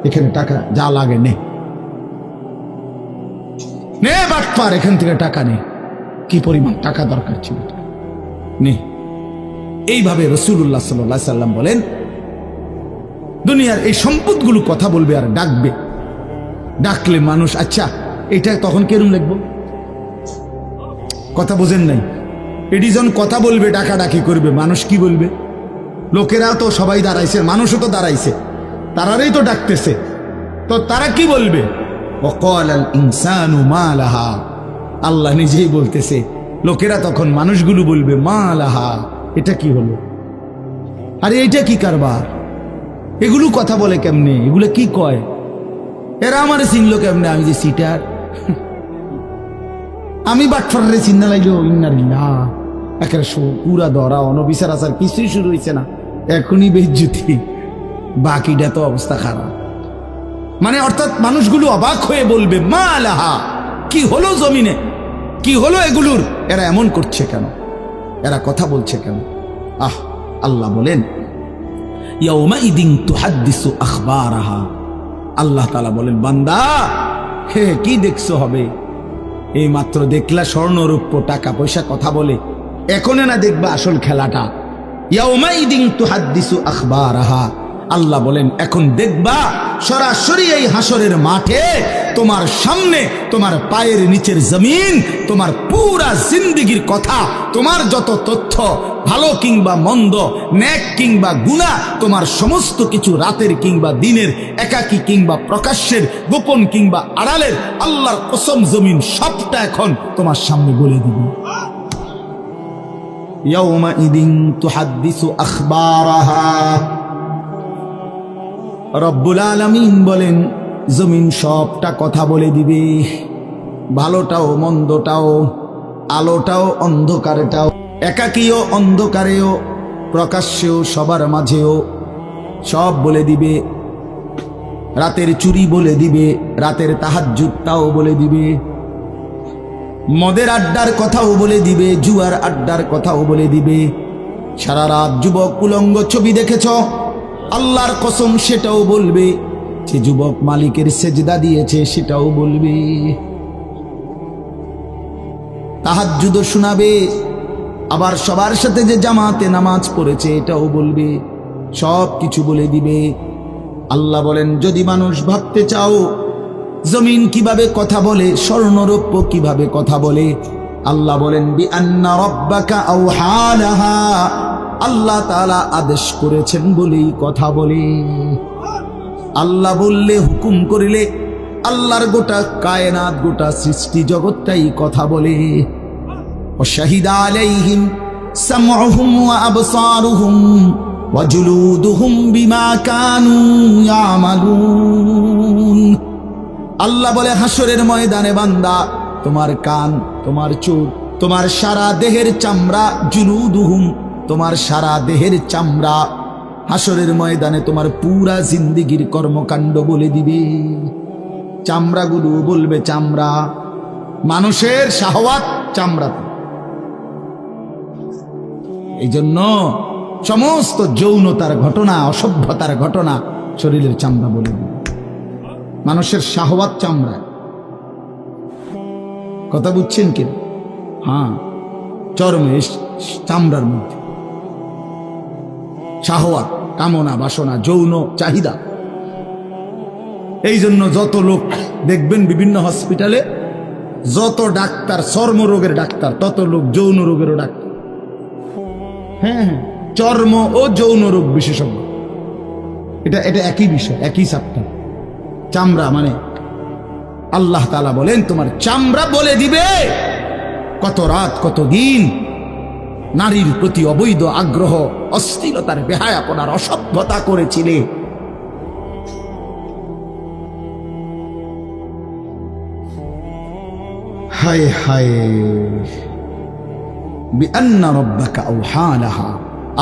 এখানে টাকা যা লাগে নে, নে বাটপার, এখান থেকে টাকা নে, কি পরিমাণ টাকা দরকার ছিল নে। এইভাবে রাসূলুল্লাহ সাল্লাল্লাহু আলাইহি সাল্লাম বলেন, দুনিয়ার এই সম্পদগুলো কথা বলবে আর ডাকবে, ডাকলে মানুষ, আচ্ছা এটা তখন কেরম লিখবো, কথা বোঝেন নাই, এটি যখন কথা বলবে, ডাকাডাকি করবে, মানুষ কি বলবে? লোকেরা তো সবাই দাঁড়াইছে, মানুষও তো দাঁড়াইছে, তারারই তো ডাকতেছে, তো তারা কি বলবে? ওয়াকালাল ইনসানু মা লাহা, আল্লাহ নিজেই বলতেছে, লোকেরা তখন মানুষগুলো বলবে মা লাহা, এটা কি হলো, আরে এটা কি কারবার, এগুলো কথা বলে কেমনে, এগুলো কি কয়, এরা আমারে চিনলো কেমনে, আমি যে সিটার, আমি বাটফারে চিন্তা লাগলো, ইন্নারিল্লাহ, একেবারে পুরা ধরা, অনবিচার আচার কিছুই শুরু হয়েছে না, এখনই বেজ্জুতি, বাকিটা তো অবস্থা খারাপ। মানে অর্থাৎ মানুষগুলো অবাক হয়ে বলবে মা লাহা, কি হলো জমিনে, কি হলো এগুলোর, এরা এমন করছে কেন, এরা কথা বলছে কেন? আল্লাহ বলেন ইয়াউমাইদিন তুহাদ্দিসু আখবারাহা, আল্লাহ তাআলা বলেন, বান্দা হে কি দেখছো হবে, এই মাত্র দেখলা স্বর্ণ রূপ্য টাকা পয়সা কথা বলে, এখন না দেখবা আসল খেলাটা। ইয়াউমাইদিন তুহাদ্দিসু আখবারাহা, আল্লাহ বলেন এখন দেখবা সরাসরি এই হাসরের মাঠে তোমার সামনে, তোমার পায়ের নিচের জমিন, তোমার পুরা জিন্দেগীর কথা, তোমার যত তথ্য, ভালো কিংবা মন্দ, নেক কিংবা গুনাহ, তোমার সমস্ত কিছু, রাতের কিংবা দিনের, একাকী কিংবা প্রকাশ্যের, গোপন কিংবা আড়ালের, আল্লাহর কসম জমিন সবটা এখন তোমার সামনে বলে দিবে। ইয়াউমাইদিন তুহাদ্দিসু আখবারাহা, রব্বুল আলামিন বলেন জমিন সবটা কথা বলে দিবে, ভালোটাও মন্দটাও, আলোটাও অন্ধকারটাও, একাকীও অন্ধকারেও, প্রকাশ্যেও সবার মাঝেও, সব বলে দিবে। রাতের চুরি বলে দিবে, রাতের তাহাজ্জুদটাও বলে দিবে, মদের আড্ডার কথাও বলে দিবে, জুয়ার আড্ডার কথাও বলে দিবে। সারা রাত যুবক উলঙ্গ ছবি দেখেছ, আল্লাহর কসম সেটাও বলবে, যে যুবক মালিকের সেজদা দিয়েছে সেটাও বলবে, তাহাজ্জুদ শোনাবে, আবার সবার সাথে যে জামাতে নামাজ পড়েছে এটাও বলবে, সব কিছু বলে দিবে। আল্লাহ বলেন যদি মানুষ ভাবতে চাও জমিন কিভাবে কথা বলে, স্বর্ণরৌপ্য কিভাবে কথা বলে, আল্লাহ বলেন বিআন্না রাব্বাকা আওহা লাহা, আল্লাহ তাআলা আদেশ করেছেন বলেই কথা বলে। আল্লাহ বললে, হুকুম করিলে, আল্লাহর গোটা কায়নাত, গোটা সৃষ্টি জগৎটাই কথা বলে। ওয়াশাহিদা আলাইহিম সামউহুম ওয়া আবসারুহুম ওয়া জুলুদুহুম বিমা কানু ইয়ামালুন। আল্লাহ বলে হাসরের ময়দানে বান্দা, তোমার কান, তোমার চোখ, তোমার সারা দেহের চামড়া, জুলুদুহুম, তোমার সারা দেহের চামড়া, হাসরের ময়দানে তোমার পুরা জিন্দেগীর কর্মকাণ্ড বলে দিবে। চামড়াগুলো বলবে, চামড়া, মানুষের শাহওয়াত চামড়াতে। এই জন্য সমস্ত যৌনতার ঘটনা, অসভ্যতার ঘটনা শরীরের চামড়া বলে দিবে। মানুষের শাহওয়াত চামড়া, কথা বুঝছেন কি? হ্যাঁ, চর্মে, চামড়ার মধ্যে শাহওয়াত, কামনা, বাসনা, যৌন চাহিদা। এই জন্য যত লোক দেখবেন বিভিন্ন হসপিটালে, যত ডাক্তার চর্মরোগের ডাক্তার, তত লোক যৌন রোগেরও ডাক্তার। হ্যাঁ হ্যাঁ, চর্ম ও যৌন রোগ বিশেষজ্ঞ, এটা একই বিষয়, একই চ্যাপ্টার। চামড়া মানে আল্লাহ তাআলা বলেন তোমার চামড়া বলে দিবে কত রাত, কত দিন নারীর প্রতি অবৈধ আগ্রহ, অস্থিরতার, বেহায়াপনার, অসভ্যতা করেছিলে। হায় হায়, বিআন্না রাব্বাকা আওহা লাহা,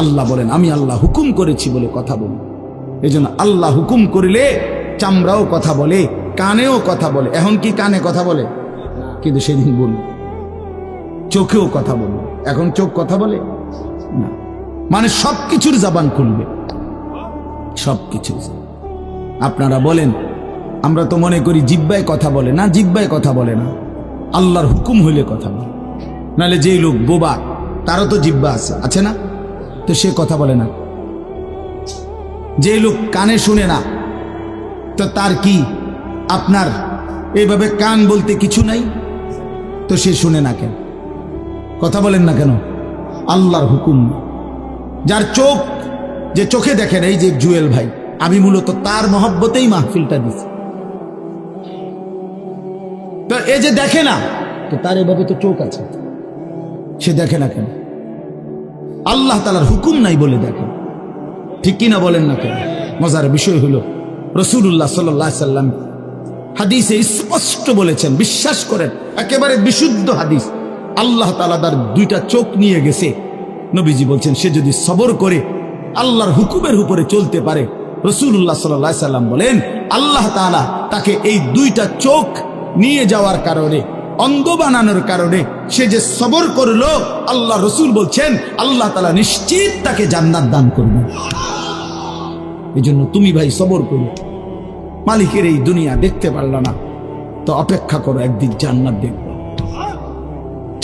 আল্লাহ বলেন আমি আল্লাহ হুকুম করেছি বলে কথা বল। এই জন্য আল্লাহ হুকুম করিলে চামড়াও কথা বলে, কানেও কথা বলে। এখন কি কানে কথা বলে? কিন্তু সেদিন বলল চোখেও কথা বলবে। এখন চোখ কথা বলে না, মানে সবকিছুর জবান খুলবে, সবকিছু। আপনারা বলেন, আমরা তো মনে করি জিহ্বায় কথা বলে না, জিহ্বায় কথা বলে না, আল্লাহর হুকুম হইলে কথা বলে। নাহলে যেই লোক বোবা তারও তো জিহ্বা আছে না, তো সে কথা বলে না। যে লোক কানে শুনে না, তো তার কি আপনার এইভাবে কান বলতে কিছু নাই, তো সে শুনে না কেন? কথা বলেন না কেন? আল্লাহর হুকুম। যার চোখ, যে চোখে দেখেন, এই যে জুয়েল ভাই, আমি মূলত তার মহব্বতেই মাহফিলটা দিচ্ছি। তো এই যে দেখে না, তো তার এভাবে তো চোখ আছে, সে দেখে না কেন? আল্লাহ তাআলার হুকুম নাই বলে দেখে, ঠিক কিনা বলেন না কেন? মজার বিষয় হলো রাসূলুল্লাহ সাল্লাল্লাহু আলাইহি সাল্লাম হাদিসে স্পষ্ট বলেছেন, বিশ্বাস করেন, একেবারে বিশুদ্ধ হাদিস। আল্লাহ তাআলা তার দুইটা চোখ নিয়ে গেছে। নবীজি বলছেন, সে যদি সবর করে আল্লাহর হুকুমের উপরে চলতে পারে, রাসূলুল্লাহ সাল্লাল্লাহু আলাইহি সাল্লাম বলেন, আল্লাহ তাআলা তাকে এই দুইটা চোখ নিয়ে যাওয়ার কারণে, অন্ধ বানানোর কারণে সে যে সবর করলো, আল্লাহ রসুল বলছেন আল্লাহ তাআলা নিশ্চিত তাকে জান্নাত দান করবে। এই জন্য তুমি ভাই সবর করো। মালিকের এই দুনিয়া দেখতে পারলো না, তো অপেক্ষা করো, একদিন জান্নাত দেখবা,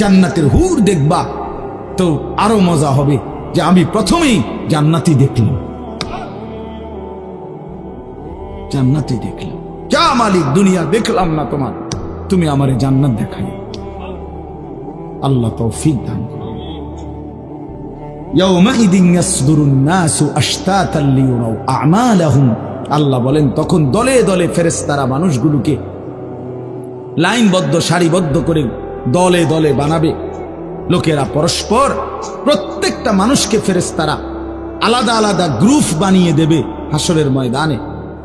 জান্নাতের হুর দেখবা, তো আরো মজা হবে যে আমি প্রথমেই জান্নাতই দেখলাম, জান্নাতই দেখলাম। যা মালিক, দুনিয়া দেখলাম না তোমার, তুমি আমারে জান্নাত দেখাই। আল্লাহ তৌফিক দান করুন। ইয়াউমাইদিন ইয়াসদুরুন নাসু আশতাতান লিয়ুরাউ আমালাহুম। আল্লাহ বলেন, তখন দলে দলে ফেরেশতারা মানুষগুলোকে লাইনবদ্ধ, সারিবদ্ধ করে দলে দলে বানাবে। লোকেরা পরস্পর, প্রত্যেকটা মানুষকে ফেরেশতারা আলাদা আলাদা গ্রুপ বানিয়ে দেবে হাসরের ময়দানে।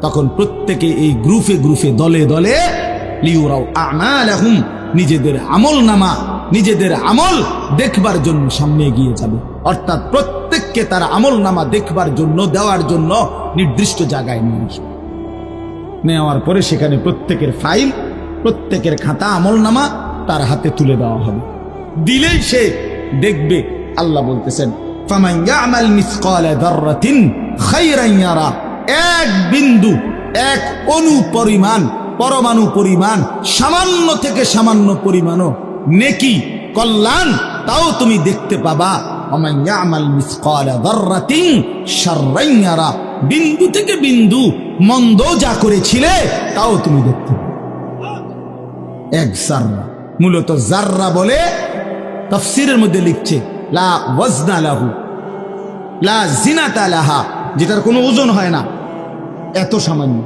তখন প্রত্যেকে এই গ্রুপে গ্রুপে, দলে দলে লিয়ুরাউ আমালাহুম, নিজেদের আমল নামা, নিজেদের আমল দেখবার জন্য সামনে এগিয়ে যাবে। অর্থাৎ প্রত্যেককে তার আমল নামা দেখবার জন্য, দেওয়ার জন্য নির্দিষ্ট জায়গায় নিয়ে আসবে। নেওয়ার পরে সেখানে প্রত্যেকের ফাইল, প্রত্যেকের খাতা, আমল নামা তার হাতে তুলে দেওয়া হবে। দিলেই সে দেখবে। আল্লাহ বলতেছেন, ফামান ইয়ামাল মিসকালা যাররাতিন খায়রান ইয়ারা। এক বিন্দু, এক অণু পরিমাণ, পরমাণু পরিমাণ, সামান্য থেকে সামান্য পরিমাণও নেকি, কল্যাণ, তাও তুমি দেখতে পাবা। ওমান ইয়ামাল মিসকালা যাররাতিন শাররান ইয়ারা। বিন্দু থেকে বিন্দু মন্দ যা করেছিলে তাও তুমি দেখতে পাবে। এক জাররা, মূলত জাররা বলে তাফসীরের মধ্যে লিখছে লা ওয়াজনা লাহু লা জিনাতা লাহা, যেটার কোনো ওজন হয় না, এত সামান্য,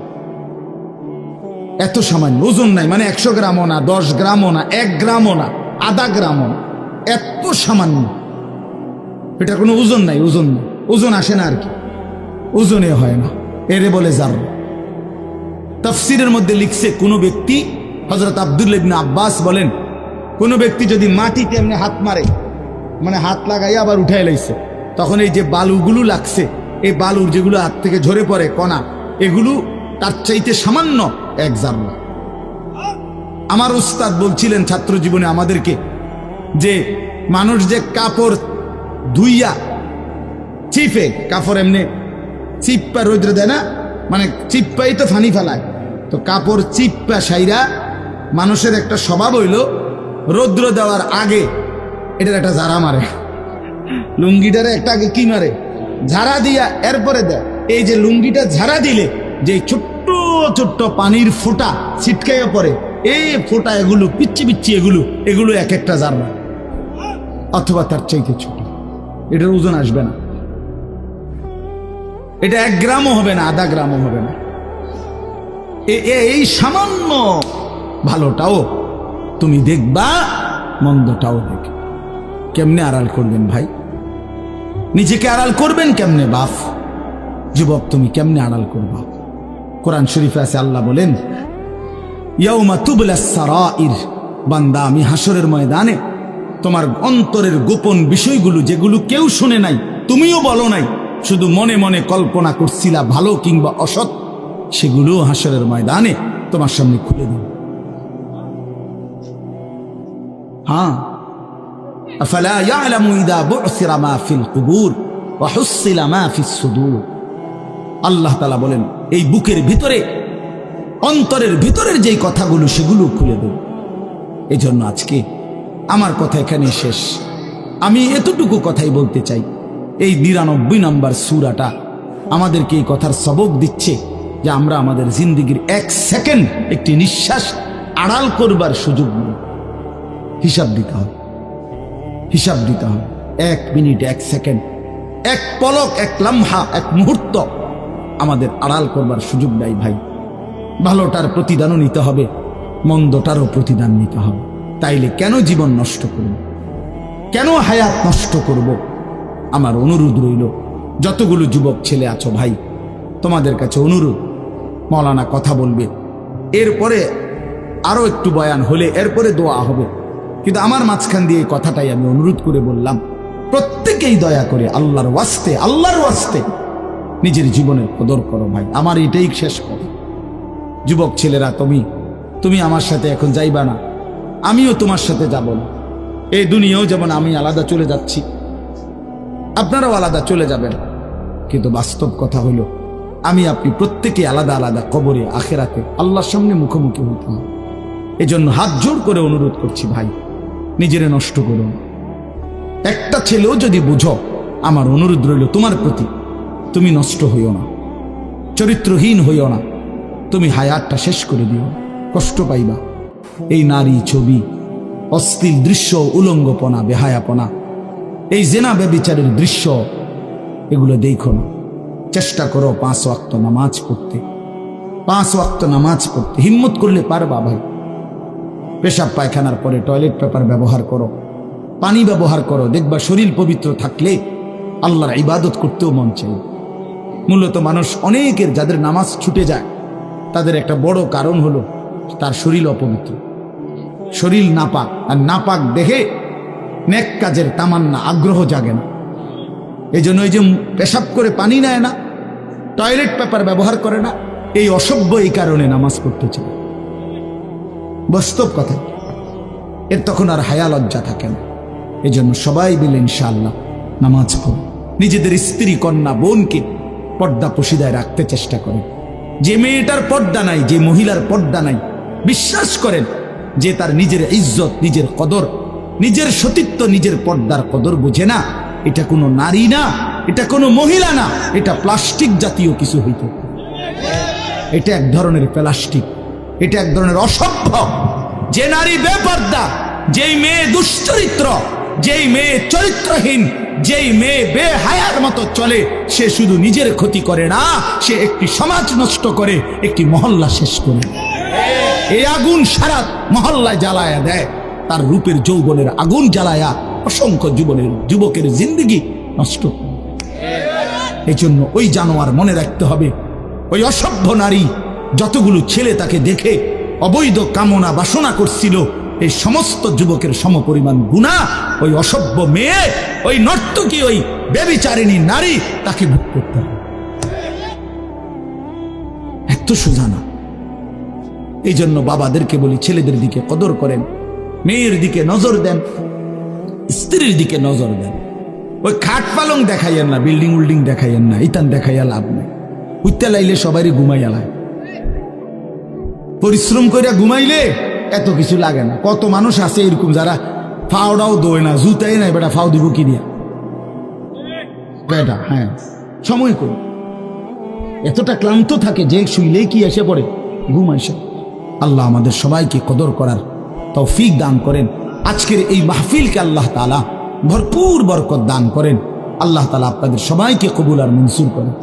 এত সামান্য, ওজন নাই, মানে 100 গ্রামও না, 10 গ্রামও না, 1 গ্রামও না, আধা গ্রামও না, এত সামান্য। এটা কোনো ওজন নাই, ওজন নাই, ওজন আসে না আর কি, ওজনে হয় না, এরে বলে জাররা। তাফসীরের মধ্যে লিখছে, কোনো ব্যক্তি, হযরত আব্দুল্লাহ ইবনে আব্বাস বলেন, কোনো ব্যক্তি যদি মাটিতে এমনি হাত মারে, মানে হাত লাগাই আবার উঠাই লাইছে, তখন এই যে বালুগুলো লাগছে, এই বালুর যেগুলো হাত থেকে ঝরে পড়ে কণা, এগুলো তার চাইতে সামান্য এক জাররা। আমার উস্তাদ বলছিলেন ছাত্র জীবনে আমাদেরকে, যে মানুষ যে কাপড় ধুইয়া চিপে, কাপড় এমনি চিপ্পা রৌদ্রে দেয় না, মানে চিপ্পাই তো ফানি ফেলায়, তো কাপড় চিপ্পা সাইরা মানুষের একটা স্বভাব হইল রৌদ্র দেওয়ার আগে এটার একটা ঝাড়া মারে, লুঙ্গিটারে একটা আগে কি মারে, ঝাড়া দিয়া এরপরে দেয়। এই যে লুঙ্গিটা ঝাড়া দিলে যে ছোট্ট ছোট্ট পানির ফোঁটা ছিটকাইয়া পড়ে, এই ফোঁটা এগুলো পিচ্ছি পিচ্ছি, এগুলো এক একটা জাররা, অথবা তার চাইতে ছোট। এটার ওজন আসবে না, এটা 1 গ্রামও হবে না, আধা গ্রামও হবে না। এই সামান্য ভালোটাও তুমি দেখবা, মন্দটাও দেখবে। কেমনে আড়াল করবেন ভাই? নিজেকে আড়াল করবেন কেমনে বাপ? যুবক, তুমি কেমনে আড়াল করবা? কোরআন শরীফে আছে, আল্লাহ বলেন, ইয়াউমা তুবলাস সারাইর। বান্দা, আমি হাসরের ময়দানে তোমার অন্তরের গোপন বিষয়গুলো, যেগুলো কেউ শুনে নাই, তুমিও বলো নাই, শুধু মনে মনে কল্পনা করছিলা ভালো কিংবা অসৎ, সেগুলো হাসরের ময়দানে তোমার সামনে খুলে দিন। হ্যাঁ, আফালা ইয়ালামু ইযা বু'সিরা মা ফিল কুবুর ওয়া হুসিলা মা ফিস সুদূর। আল্লাহ তাআলা বলেন এই বুকের ভিতরে, অন্তরের ভিতরের যেই কথাগুলো সেগুলো খুলে দেব। এজন্য আজকে আমার কথা এখানে শেষ। আমি এতটুকু কথাই বলতে চাই, এই ৯২ নম্বর সূরাটা আমাদেরকে এই কথার সবক দিচ্ছে যে আমরা আমাদের জিন্দেগির ১ সেকেন্ড, একটি নিঃশ্বাস আড়াল করবার সুযোগ নেই। হিসাব দিতে হবে, হিসাব দিতে হবে। ১ মিনিট, ১ সেকেন্ড, ১ পলক, ১ লম্হা, ১ মুহূর্ত আমাদের আড়াল করবার সুযোগ নাই ভাই। ভালোটার প্রতিদানও নিতে হবে, মন্দটারও প্রতিদান নিতে হবে। তাইলে কেন জীবন নষ্ট করব, কেন হায়াত নষ্ট করব? আমার অনুরোধ রইল, যতগুলো যুবক ছেলে আছো ভাই, তোমাদের কাছে অনুরোধ, মৌলানা কথা বলবে, এরপরে আরো একটু বয়ান হলে এরপরে দোয়া হবে, কিন্তু আমার মাঝখান দিয়ে কথাটাই আমি অনুরোধ করে বললাম, প্রত্যেকেই দয়া করে আল্লাহর ওয়াস্তে, আল্লাহর ওয়াস্তে নিজের জীবনের কদর করো ভাই। আমার এটাই শেষ কথা। যুবক ছেলেরা, তুমি আমার সাথে এখন যাইবা না, আমিও তোমার সাথে যাব না। এই দুনিয়াও যেমন আমি আলাদা চলে যাচ্ছি, আপনারাও আলাদা চলে যাবেন, কিন্তু বাস্তব কথা হলো আমি আপনি প্রত্যেকে আলাদা আলাদা কবরে, আখেরাতে আল্লাহর সামনে মুখোমুখি হতে হবে। এজন্য হাত জোড় করে অনুরোধ করছি ভাই, নিজেরে নষ্ট করুন। একটা ছেলেও যদি বুঝো, আমার অনুরোধ রইল তোমার প্রতি, তুমি নষ্ট হইও না, চরিত্রহীন হইও না, তুমি হায়াতটা শেষ করে দিও, কষ্ট পাইবা। এই নারী ছবি, অশ্লীল দৃশ্য, উলঙ্গপনা, বেহায়াপনা, এই জেনা ব্যভিচারের দৃশ্য, এগুলো দেখো না। চেষ্টা করো ৫ ওয়াক্ত নামাজ পড়তে, ৫ ওয়াক্ত নামাজ পড়তে হিম্মত করলে পারবা ভাই। পেশাব পায়খানার পরে টয়লেট পেপার ব্যবহার করো, পানি ব্যবহার করো, দেখবা শরীর পবিত্র থাকলে আল্লাহর ইবাদত করতেও মন চাই। মূলত মানুষ অনেকের যাদের নামাজ ছুটে যায়, তাদের একটা বড় কারণ হলো তার শরীর অপবিত্র, শরীর নাপাক, আর নাপাক দেখে নেক কাজের তামান্না, আগ্রহ জাগে না। এই জন্য এই যে পেশাব করে পানি নেয় না, টয়লেট পেপার ব্যবহার করে না, এই অসভ্য এই কারণে নামাজ পড়তে চায়। বাস্তব কথা, এর তখন আর হায়া লজ্জা থাকে না। এই জন্য সবাই মিলে ইনশাআল্লাহ নামাজ পড়ে নিজেদের স্ত্রী, কন্যা, বোনকে পর্দা পশিদায় রাখতে চেষ্টা করেন। যে মেয়েটার পর্দা নাই, যে মহিলার পর্দা নাই, বিশ্বাস করেন যে তার নিজের ইজ্জত, নিজের কদর, নিজের সতীত্ব, নিজের পর্দার কদর বুঝে না, এটা কোনো নারী না, এটা কোনো মহিলা না, এটা প্লাস্টিক জাতীয় কিছু হইতে, এটা এক ধরনের প্লাস্টিক, এটা এক ধরনের অসভ্য। যে নারী বেপর্দা, যেই মেয়ে দুশ্চরিত্র, যেই মেয়ে চরিত্রহীন, যেই মেয়ে বেহায়ার মতো চলে, সে শুধু নিজের ক্ষতি করে না, সে একটি সমাজ নষ্ট করে, একটি মহল্লা শেষ করে। এই আগুন সারা মহল্লায় জ্বালায়া দেয়, তার রূপের যৌবনের আগুন জ্বালায়া অসংখ্য যুবকের জিন্দেগি নষ্ট। এই জন্য ওই জানোয়ার মনে রাখতে হবে, ওই অসভ্য নারী, যতগুলো ছেলে তাকে দেখে অবৈধ কামনা বাসনা করছিল, এই সমস্ত যুবকের সমপরিমাণ গুনাহ ওই অসভ্য মেয়ে, ওই নর্তকী, ওই ব্যভিচারিণী নারী, তাকে ভোগ করতে হবে। এত সোজা না। এই জন্য বাবাদেরকে বলি, ছেলেদের দিকে কদর করেন, মেয়ের দিকে নজর দেন, স্ত্রীর দিকে নজর দেন। ওই খাট পালং দেখাইয়েন না, বিল্ডিং উল্ডিং দেখাইয়েন না, ইতান দেখাইয়া লাভ নেই। উঠতে লাইলে সবারই ঘুমাইয়া লাগে, পরিশ্রম করিয়া ঘুমাইলে এত কিছু লাগে না। কত মানুষ আছে এরকম যারা ফাওড়াও দোয় না, জুতাই নাই, বেটা ফাও দিব কি দিয়া বেটা। হ্যাঁ, সময় করি, এতটা ক্লান্ত থাকে যে শুইলেই কি এসে পড়ে ঘুম আসে। আল্লাহ আমাদের সবাইকে কদর করার তৌফিক দান করেন। আজকের এই মাহফিলকে আল্লাহ তাআলা ভরপুর বরকত দান করেন। আল্লাহ তাআলা আপনাদের সবাইকে কবুল আর মনসুর করেন।